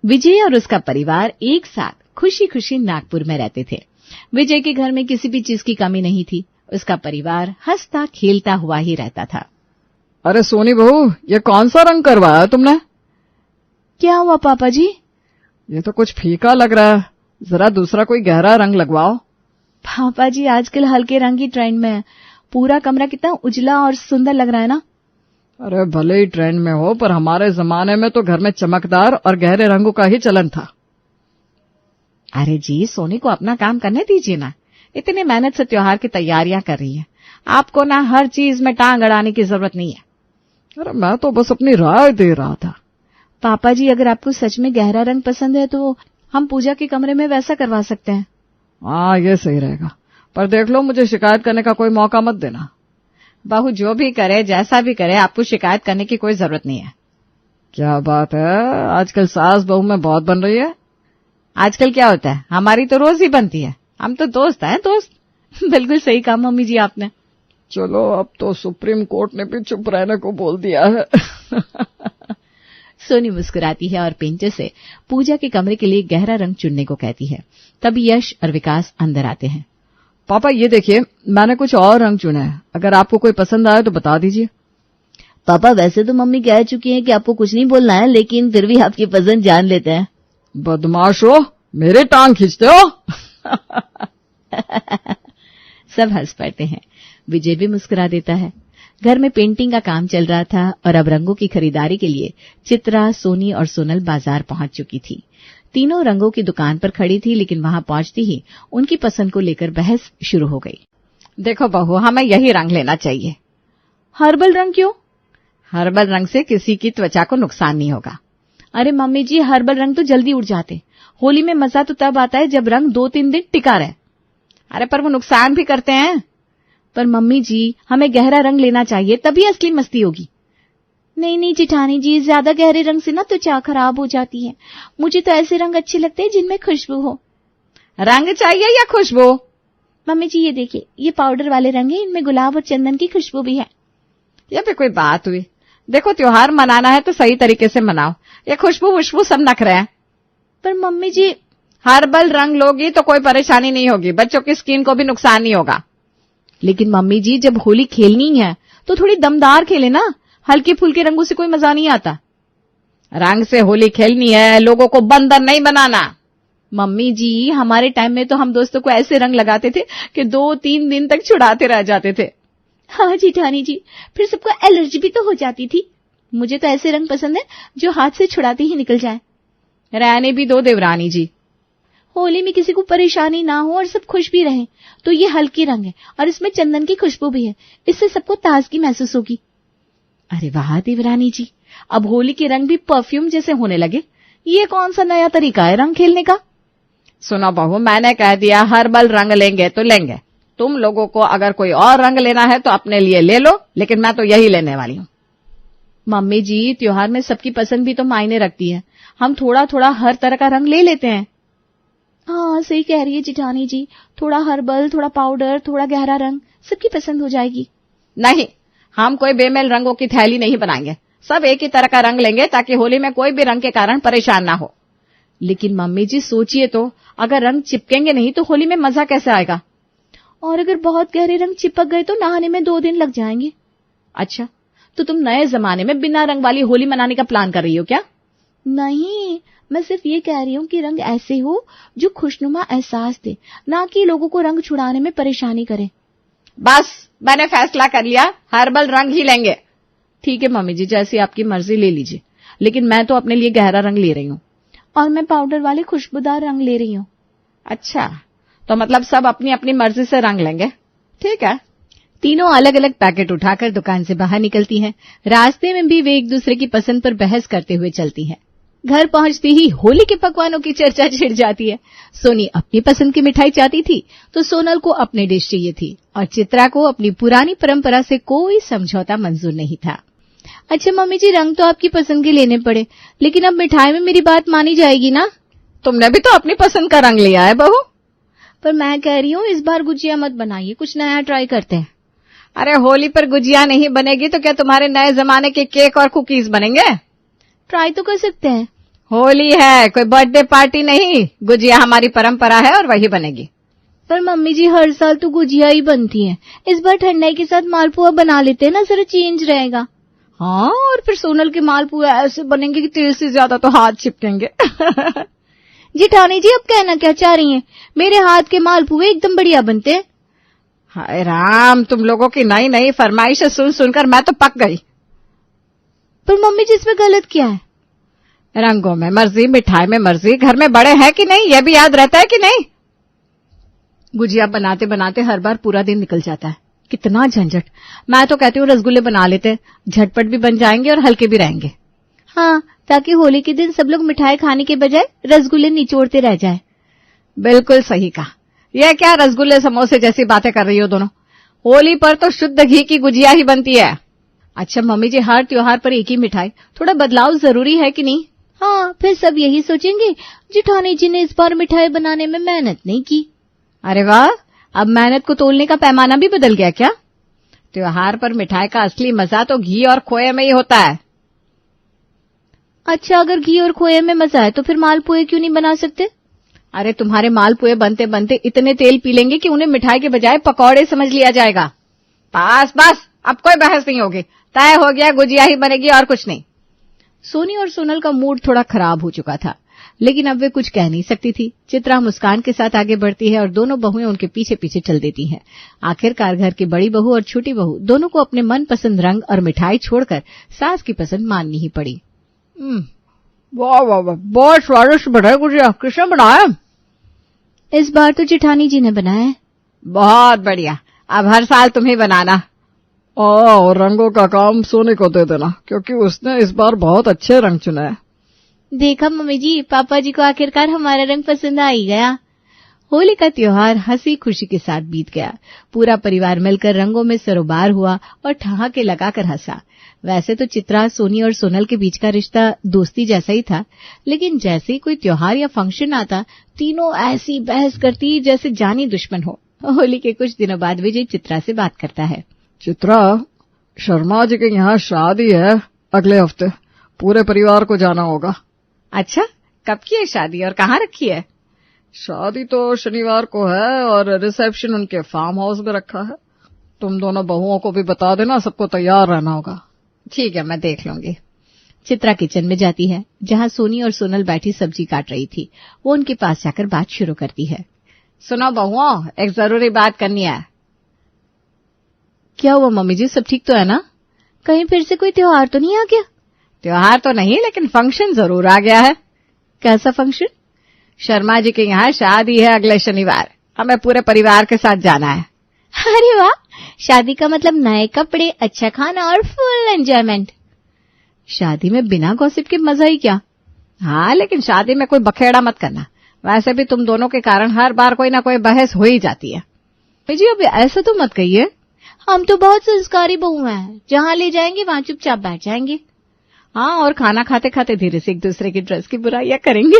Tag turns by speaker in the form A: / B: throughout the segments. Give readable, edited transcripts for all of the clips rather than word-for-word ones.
A: विजय और उसका परिवार एक साथ खुशी खुशी नागपुर में रहते थे। विजय के घर में किसी भी चीज की कमी नहीं थी। उसका परिवार हंसता खेलता हुआ ही रहता था।
B: अरे सोनी बहू, ये कौन सा रंग करवाया तुमने?
A: क्या हुआ पापा जी?
B: ये तो कुछ फीका लग रहा है, जरा दूसरा कोई गहरा रंग लगवाओ।
A: पापा जी, आजकल हल्के रंग की ट्रेंड में है। पूरा कमरा कितना उजला और सुंदर लग रहा है ना।
B: अरे भले ही ट्रेंड में हो, पर हमारे जमाने में तो घर में चमकदार और गहरे रंगों का ही चलन था।
A: अरे जी, सोनी को अपना काम करने दीजिए ना। इतनी मेहनत से त्योहार की तैयारियां कर रही है। आपको ना हर चीज में टांग अड़ाने की जरूरत नहीं है।
B: अरे मैं तो बस अपनी राय दे रहा था।
A: पापा जी, अगर आपको सच में गहरा रंग पसंद है तो हम पूजा के कमरे में वैसा करवा सकते हैं।
B: हाँ, ये सही रहेगा, पर देख लो मुझे शिकायत करने का कोई मौका मत देना।
A: बहू जो भी करे, जैसा भी करे, आपको शिकायत करने की कोई जरूरत नहीं है।
B: क्या बात है, आजकल सास बहू में बहुत बन रही है।
A: आजकल क्या होता है, हमारी तो रोज ही बनती है। हम तो दोस्त हैं, दोस्त। बिल्कुल सही कहा मम्मी जी आपने।
B: चलो, अब तो सुप्रीम कोर्ट ने भी चुप रहने को बोल दिया है।
A: सोनी मुस्कुराती है और पेंटर से पूजा के कमरे के लिए गहरा रंग चुनने को कहती है। तभी यश और विकास अंदर आते हैं।
B: पापा ये देखिए, मैंने कुछ और रंग चुना है, अगर आपको कोई पसंद आए तो बता दीजिए।
A: पापा, वैसे तो मम्मी कह चुकी हैं कि आपको कुछ नहीं बोलना है, लेकिन फिर भी आपकी पसंद जान लेते हैं।
B: बदमाश हो, मेरे टांग खींचते हो।
A: सब हंस पड़ते हैं। विजय भी मुस्कुरा देता है। घर में पेंटिंग का काम चल रहा था और अब रंगों की खरीदारी के लिए चित्रा, सोनी और सोनल बाजार पहुंच चुकी थी। तीनों रंगों की दुकान पर खड़ी थी, लेकिन वहां पहुंचती ही उनकी पसंद को लेकर बहस शुरू हो गई।
B: देखो बहू, हमें यही रंग लेना चाहिए।
A: हर्बल रंग क्यों?
B: हर्बल रंग से किसी की त्वचा को नुकसान नहीं होगा।
A: अरे मम्मी जी, हर्बल रंग तो जल्दी उड़ जाते। होली में मजा तो तब आता है जब रंग 2-3 दिन टिका रहे।
B: अरे पर वो नुकसान भी करते हैं।
A: पर मम्मी जी, हमें गहरा रंग लेना चाहिए, तभी असली मस्ती होगी। नहीं जेठानी जी, ज्यादा गहरे रंग से ना त्वचा खराब हो जाती है। मुझे तो ऐसे रंग अच्छे लगते हैं जिनमें खुशबू हो।
B: रंग चाहिए या खुशबू?
A: मम्मी जी ये देखिए, ये पाउडर वाले रंग है, इनमें गुलाब और चंदन की खुशबू भी है।
B: ये भी कोई बात हुई? देखो, त्योहार मनाना है तो सही तरीके से मनाओ। ये खुशबू सब नखरे हैं।
A: पर मम्मी जी,
B: हर्बल रंग लोगी तो कोई परेशानी नहीं होगी, बच्चों की स्किन को भी नुकसान नहीं होगा।
A: लेकिन मम्मी जी, जब होली खेलनी है तो थोड़ी दमदार खेले ना। हल्के फुल्के रंगों से कोई मजा नहीं आता।
B: रंग से होली खेलनी है, लोगों को बंदर नहीं बनाना।
A: मम्मी जी, हमारे टाइम में तो हम दोस्तों को ऐसे रंग लगाते थे कि 2-3 दिन तक छुड़ाते रह जाते थे। हाँ जेठानी जी, फिर सबको एलर्जी भी तो हो जाती थी। मुझे तो ऐसे रंग पसंद है जो हाथ से छुड़ाते ही निकल जाए।
B: रहने भी दो देवरानी जी।
A: होली में किसी को परेशानी ना हो और सब खुश भी रहें, तो ये हल्की रंग है और इसमें चंदन की खुशबू भी है। इससे सबको ताजगी महसूस होगी। अरे वाह देवरानी जी, अब होली के रंग भी परफ्यूम जैसे होने लगे। ये कौन सा नया तरीका है रंग खेलने का?
B: सुनो बहू, मैंने कह दिया हर्बल रंग लेंगे तो लेंगे। तुम लोगों को अगर कोई और रंग लेना है तो अपने लिए ले लो, लेकिन मैं तो यही लेने वाली हूँ।
A: मम्मी जी, त्योहार में सबकी पसंद भी तो मायने रखती है। हम थोड़ा थोड़ा हर तरह का रंग ले लेते हैं। हाँ सही कह रही है जेठानी जी, थोड़ा हर्बल, थोड़ा पाउडर, थोड़ा गहरा रंग, सबकी पसंद हो जाएगी।
B: नहीं, हम कोई बेमेल रंगों की थैली नहीं बनाएंगे। सब एक ही तरह का रंग लेंगे ताकि होली में कोई भी रंग के कारण परेशान ना हो।
A: लेकिन मम्मी जी सोचिए तो, अगर रंग चिपकेंगे नहीं तो होली में मजा कैसे आएगा? और अगर बहुत गहरे रंग चिपक गए तो नहाने में 2 दिन लग जाएंगे। अच्छा, तो तुम नए जमाने में बिना रंग वाली होली मनाने का प्लान कर रही हो क्या? नहीं, मैं सिर्फ ये कह रही हूँ कि रंग ऐसे हो जो खुशनुमा एहसास दे, ना कि लोगों को रंग छुड़ाने में परेशानी करे।
B: बस, मैंने फैसला कर लिया, हर्बल रंग ही लेंगे।
A: ठीक है मम्मी जी, जैसी आपकी मर्जी ले लीजिए, लेकिन मैं तो अपने लिए गहरा रंग ले रही हूँ। और मैं पाउडर वाले खुशबूदार रंग ले रही हूँ।
B: अच्छा, तो मतलब सब अपनी अपनी मर्जी से रंग लेंगे। ठीक है।
A: तीनों अलग अलग पैकेट उठाकर दुकान से बाहर निकलती हैं। रास्ते में भी वे एक दूसरे की पसंद पर बहस करते हुए चलती हैं। घर पहुंचती ही होली के पकवानों की चर्चा छिड़ जाती है। सोनी अपनी पसंद की मिठाई चाहती थी तो सोनल को अपनी डिश चाहिए थी और चित्रा को अपनी पुरानी परंपरा से कोई समझौता मंजूर नहीं था। अच्छा मम्मी जी, रंग तो आपकी पसंद के लेने पड़े, लेकिन अब मिठाई में मेरी बात मानी जाएगी ना?
B: तुमने भी तो अपनी पसंद का रंग लिया है बहू।
A: पर मैं कह रही हूँ इस बार गुजिया मत बनाइए, कुछ नया ट्राई करते हैं।
B: अरे होली पर गुजिया नहीं बनेगी तो क्या तुम्हारे नए जमाने के केक और कुकीज बनेंगे?
A: ट्राई तो कर सकते हैं।
B: होली है, कोई बर्थडे पार्टी नहीं। गुजिया हमारी परंपरा है और वही बनेगी।
A: पर मम्मी जी हर साल तो गुजिया ही बनती है, इस बार ठंडाई के साथ मालपुआ बना लेते हैं ना, जरा चेंज रहेगा।
B: हाँ, और फिर सोनल के मालपुआ ऐसे बनेंगे कि तेल से ज्यादा तो हाथ चिपकेंगे।
A: जिठानी जी, अब कहना क्या चाह रही हैं? मेरे हाथ के मालपुए एकदम बढ़िया बनते हैं।
B: हाय राम, तुम लोगों की नई नई फरमाइशें सुन सुनकर मैं तो पक गई।
A: पर मम्मी जी इसमें गलत क्या है?
B: रंगों में मर्जी, मिठाई में मर्जी, घर में बड़े हैं कि नहीं ये भी याद रहता है कि नहीं? गुजिया बनाते बनाते हर बार पूरा दिन निकल जाता है, कितना झंझट। मैं तो कहती हूँ रसगुल्ले बना लेते, झटपट भी बन जाएंगे और हल्के भी रहेंगे।
A: हाँ, ताकि होली के दिन सब लोग मिठाई खाने के बजाय रसगुल्ले निचोड़ते रह जाए।
B: बिल्कुल सही कहा। यह क्या रसगुल्ले समोसे जैसी बातें कर रही हो दोनों? होली पर तो शुद्ध घी की गुजिया ही बनती है।
A: अच्छा मम्मी जी, हर त्योहार पर एक ही मिठाई, थोड़ा बदलाव जरूरी है कि नहीं? हाँ, फिर सब यही सोचेंगे जिठानी जी ने इस बार मिठाई बनाने में मेहनत नहीं की।
B: अरे वाह, अब मेहनत को तोलने का पैमाना भी बदल गया क्या? त्योहार पर मिठाई का असली मजा तो घी और खोए में ही होता है।
A: अच्छा, अगर घी और खोए में मजा है तो फिर मालपुए क्यों नहीं बना सकते?
B: अरे तुम्हारे मालपुए बनते बनते इतने तेल पी लेंगे कि उन्हें मिठाई के बजाय पकौड़े समझ लिया जाएगा। बस बस, अब कोई बहस नहीं होगी, तय हो गया, गुजिया ही बनेगी और कुछ नहीं।
A: सोनी और सोनल का मूड थोड़ा खराब हो चुका था, लेकिन अब वे कुछ कह नहीं सकती थी। चित्रा मुस्कान के साथ आगे बढ़ती है और दोनों बहुएं उनके पीछे पीछे चल देती हैं। आखिरकार घर की बड़ी बहू और छोटी बहू दोनों को अपने मनपसंद रंग और मिठाई छोड़कर सास की पसंद माननी ही पड़ी।
B: वाह वाह वाह, बहुत स्वादिष्ट बना गुजिया। किसने बनाया?
A: इस बार तो जिठानी जी ने बनाया है।
B: बहुत बढ़िया, अब हर साल तुम्हें बनाना। और रंगों का काम सोने को दे देना, क्योंकि उसने इस बार बहुत अच्छे रंग चुने हैं।
A: देखा मम्मी जी, पापा जी को आखिरकार हमारा रंग पसंद आ ही गया। होली का त्योहार हंसी खुशी के साथ बीत गया। पूरा परिवार मिलकर रंगों में सरोबार हुआ और ठहाके लगाकर हंसा। वैसे तो चित्रा, सोनी और सोनल के बीच का रिश्ता दोस्ती जैसा ही था, लेकिन जैसे ही कोई त्योहार या फंक्शन आता, तीनों ऐसी बहस करती जैसे जानी दुश्मन हो। होली के कुछ दिनों बाद विजय चित्रा से बात करता है।
B: चित्रा, शर्मा जी के यहाँ शादी है अगले हफ्ते, पूरे परिवार को जाना होगा। अच्छा, कब की है शादी और कहाँ रखी है? शादी तो शनिवार को है और रिसेप्शन उनके फार्म हाउस में रखा है। तुम दोनों बहुओं को भी बता देना, सबको तैयार रहना होगा। ठीक है, मैं देख लूंगी।
A: चित्रा किचन में जाती है, जहाँ सोनी और सोनल बैठी सब्जी काट रही थी। वो उनके पास जाकर बात शुरू करती है।
B: सुनो बहुओं, एक जरूरी बात करनी है।
A: क्या हुआ मम्मी जी, सब ठीक तो है ना? कहीं फिर से कोई त्योहार तो नहीं आ गया?
B: त्योहार तो नहीं, लेकिन फंक्शन जरूर आ गया है।
A: कैसा फंक्शन?
B: शर्मा जी के यहाँ शादी है अगले शनिवार, हमें पूरे परिवार के साथ जाना है।
A: अरे वाह, शादी का मतलब नए कपड़े, अच्छा खाना और फुल एंजॉयमेंट। शादी में बिना गॉसिप के मजा ही क्या।
B: हाँ, लेकिन शादी में कोई बखेड़ा मत करना। वैसे भी तुम दोनों के कारण हर बार कोई ना कोई बहस हो ही जाती है।
A: जी अब ऐसा तो मत कहिए, हम तो बहुत संस्कारी बहू हैं, जहाँ ले जाएंगे वहाँ चुपचाप बैठ जाएंगे।
B: हाँ, और खाना खाते खाते धीरे से एक दूसरे की ड्रेस की बुराइयां करेंगे।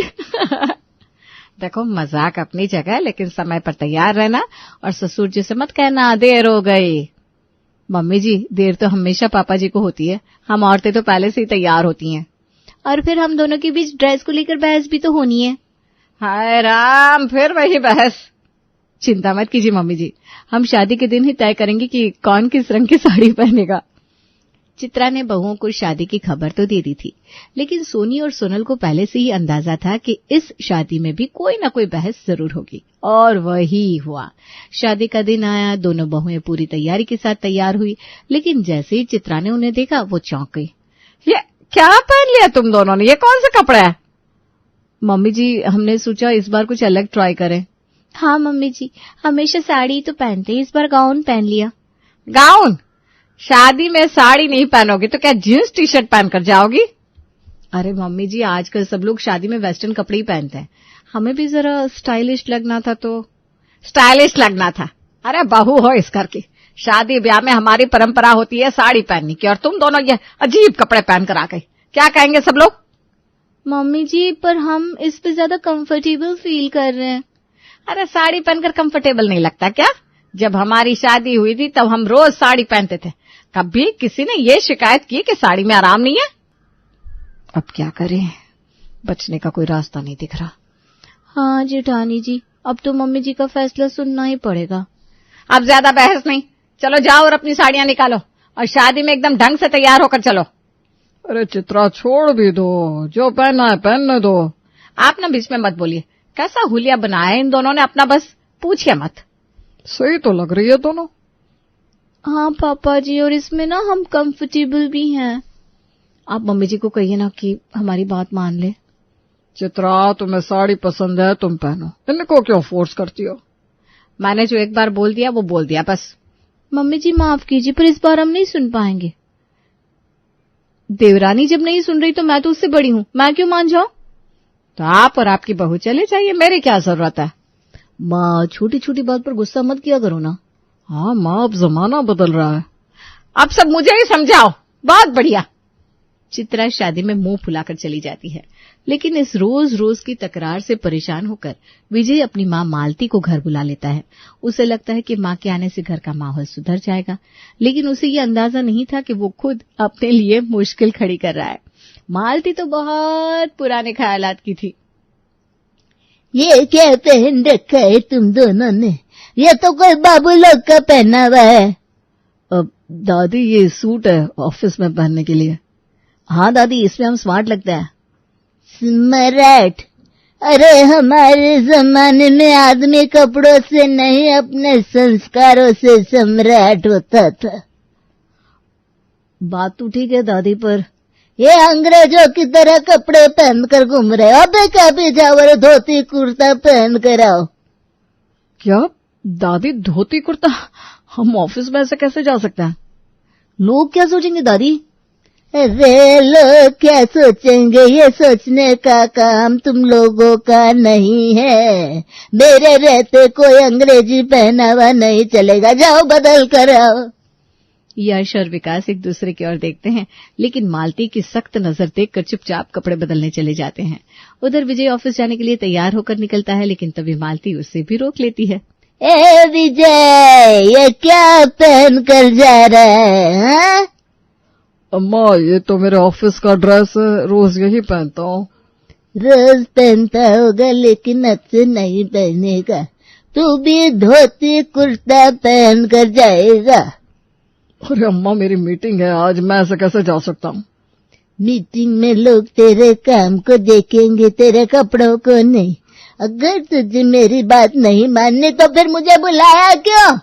B: देखो, मजाक अपनी जगह, लेकिन समय पर तैयार रहना और ससुर जी से मत कहना देर हो गई।
A: मम्मी जी, देर तो हमेशा पापा जी को होती है, हम औरतें तो पहले से ही तैयार होती हैं। और फिर हम दोनों के बीच ड्रेस को लेकर बहस भी तो होनी है।
B: हाय राम, फिर वही बहस।
A: चिंता मत कीजिए मम्मी जी, हम शादी के दिन ही तय करेंगे कि कौन किस रंग की साड़ी पहनेगा। चित्रा ने बहुओं को शादी की खबर तो दे दी थी, लेकिन सोनी और सोनल को पहले से ही अंदाजा था कि इस शादी में भी कोई न कोई बहस जरूर होगी। और वही हुआ। शादी का दिन आया, दोनों बहुएं पूरी तैयारी के साथ तैयार हुई, लेकिन जैसे ही चित्रा ने उन्हें देखा वो चौंक गई।
B: ये क्या पहन लिया तुम दोनों ने? ये कौन से कपड़े हैं?
A: मम्मी जी, हमने सोचा इस बार कुछ अलग ट्राई करें। हाँ मम्मी जी, हमेशा साड़ी तो पहनते हैं, इस बार गाउन पहन लिया।
B: गाउन? शादी में साड़ी नहीं पहनोगी तो क्या जींस टी शर्ट पहनकर जाओगी?
A: अरे मम्मी जी, आजकल सब लोग शादी में वेस्टर्न कपड़े ही पहनते हैं, हमें भी जरा स्टाइलिश लगना था। तो
B: स्टाइलिश लगना था? अरे बहू हो इस घर की, शादी ब्याह में हमारी परंपरा होती है साड़ी पहनने की, और तुम दोनों ये अजीब कपड़े पहनकर आ गई, क्या कहेंगे सब लोग?
A: मम्मी जी, पर हम इस पे ज्यादा कंफर्टेबल फील कर रहे हैं।
B: अरे साड़ी पहनकर कंफर्टेबल नहीं लगता क्या? जब हमारी शादी हुई थी तब हम रोज साड़ी पहनते थे, कभी किसी ने ये शिकायत की कि साड़ी में आराम नहीं है?
A: अब क्या करें,
B: बचने का कोई रास्ता नहीं दिख रहा।
A: हाँ जेठानी जी, अब तो मम्मी जी का फैसला सुनना ही पड़ेगा।
B: अब ज्यादा बहस नहीं, चलो जाओ और अपनी साड़ियां निकालो और शादी में एकदम ढंग से तैयार होकर चलो। अरे चित्रा छोड़ भी दो, जो पहनना है पहनने दो। आप ना बीच में मत बोलिए, कैसा हुलिया बनाया है इन दोनों ने अपना, बस पूछिए मत। सही तो लग रही है दोनों।
A: हाँ पापा जी, और इसमें ना हम कंफर्टेबल भी हैं।
B: आप मम्मी जी को कहिए ना कि हमारी बात मान ले। चित्रा तुम्हें साड़ी पसंद है, तुम पहनो, इनको क्यों फोर्स करती हो? मैंने जो एक बार बोल दिया वो बोल दिया बस।
A: मम्मी जी माफ कीजिए, पर इस बार हम नहीं सुन पाएंगे।
B: देवरानी जब नहीं सुन रही तो मैं तो उससे बड़ी हूं, मैं क्यों मान जाऊं? तो आप और आपकी बहू चले जाइए, मेरी क्या जरूरत है।
A: माँ छोटी छोटी बात पर गुस्सा मत किया करो ना।
B: हाँ माँ, अब जमाना बदल रहा है, अब सब मुझे ही समझाओ। बहुत बढ़िया।
A: चित्रा शादी में मुंह फुलाकर चली जाती है, लेकिन इस रोज रोज की तकरार से परेशान होकर विजय अपनी माँ मालती को घर बुला लेता है। उसे लगता है कि माँ के आने से घर का माहौल सुधर जाएगा, लेकिन उसे ये अंदाजा नहीं था कि वो खुद अपने लिए मुश्किल खड़ी कर रहा है। मालती तो बहुत पुराने ख्यालात की थी।
C: ये क्या पहन रखा है तुम दोनों ने? ये तो कोई बाबू लोग का पहना हुआ है।
B: दादी ये सूट है ऑफिस में पहनने के लिए।
A: हाँ दादी, इसमें हम स्मार्ट लगते हैं।
C: स्मार्ट? अरे हमारे जमाने में आदमी कपड़ों से नहीं अपने संस्कारों से सम्राट होता था।
A: बात तो ठीक है दादी, पर
C: ये अंग्रेजों की तरह कपड़े पहनकर घूम रहे हो। अबे कभी जाओ और धोती कुर्ता पहन कर आओ।
B: क्या दादी, धोती कुर्ता? हम ऑफिस में ऐसे कैसे जा सकते हैं?
A: लोग क्या सोचेंगे दादी?
C: अरे लोग क्या सोचेंगे, ये सोचने का काम तुम लोगों का नहीं है। मेरे रहते कोई अंग्रेजी पहना हुआ नहीं चलेगा, जाओ बदल कर आओ।
A: यश और विकास एक दूसरे की ओर देखते हैं, लेकिन मालती की सख्त नजर देखकर चुपचाप कपड़े बदलने चले जाते हैं। उधर विजय ऑफिस जाने के लिए तैयार होकर निकलता है, लेकिन तभी मालती उसे भी रोक लेती है।
C: ए विजय, ये क्या पहन कर जा रहा है? हाँ?
B: अम्मा ये तो मेरे ऑफिस का ड्रेस है, रोज यही पहनता हूँ।
C: रोज पहनता होगा लेकिन अब से नहीं पहनेगा। तू भी धोती कुर्ता पहन कर जाएगा।
B: अरे अम्मा मेरी मीटिंग है आज, मैं ऐसे कैसे जा सकता हूँ?
C: मीटिंग में लोग तेरे काम को देखेंगे, तेरे कपड़ों को नहीं। अगर तुझे मेरी बात नहीं माननी तो फिर मुझे बुलाया क्यों?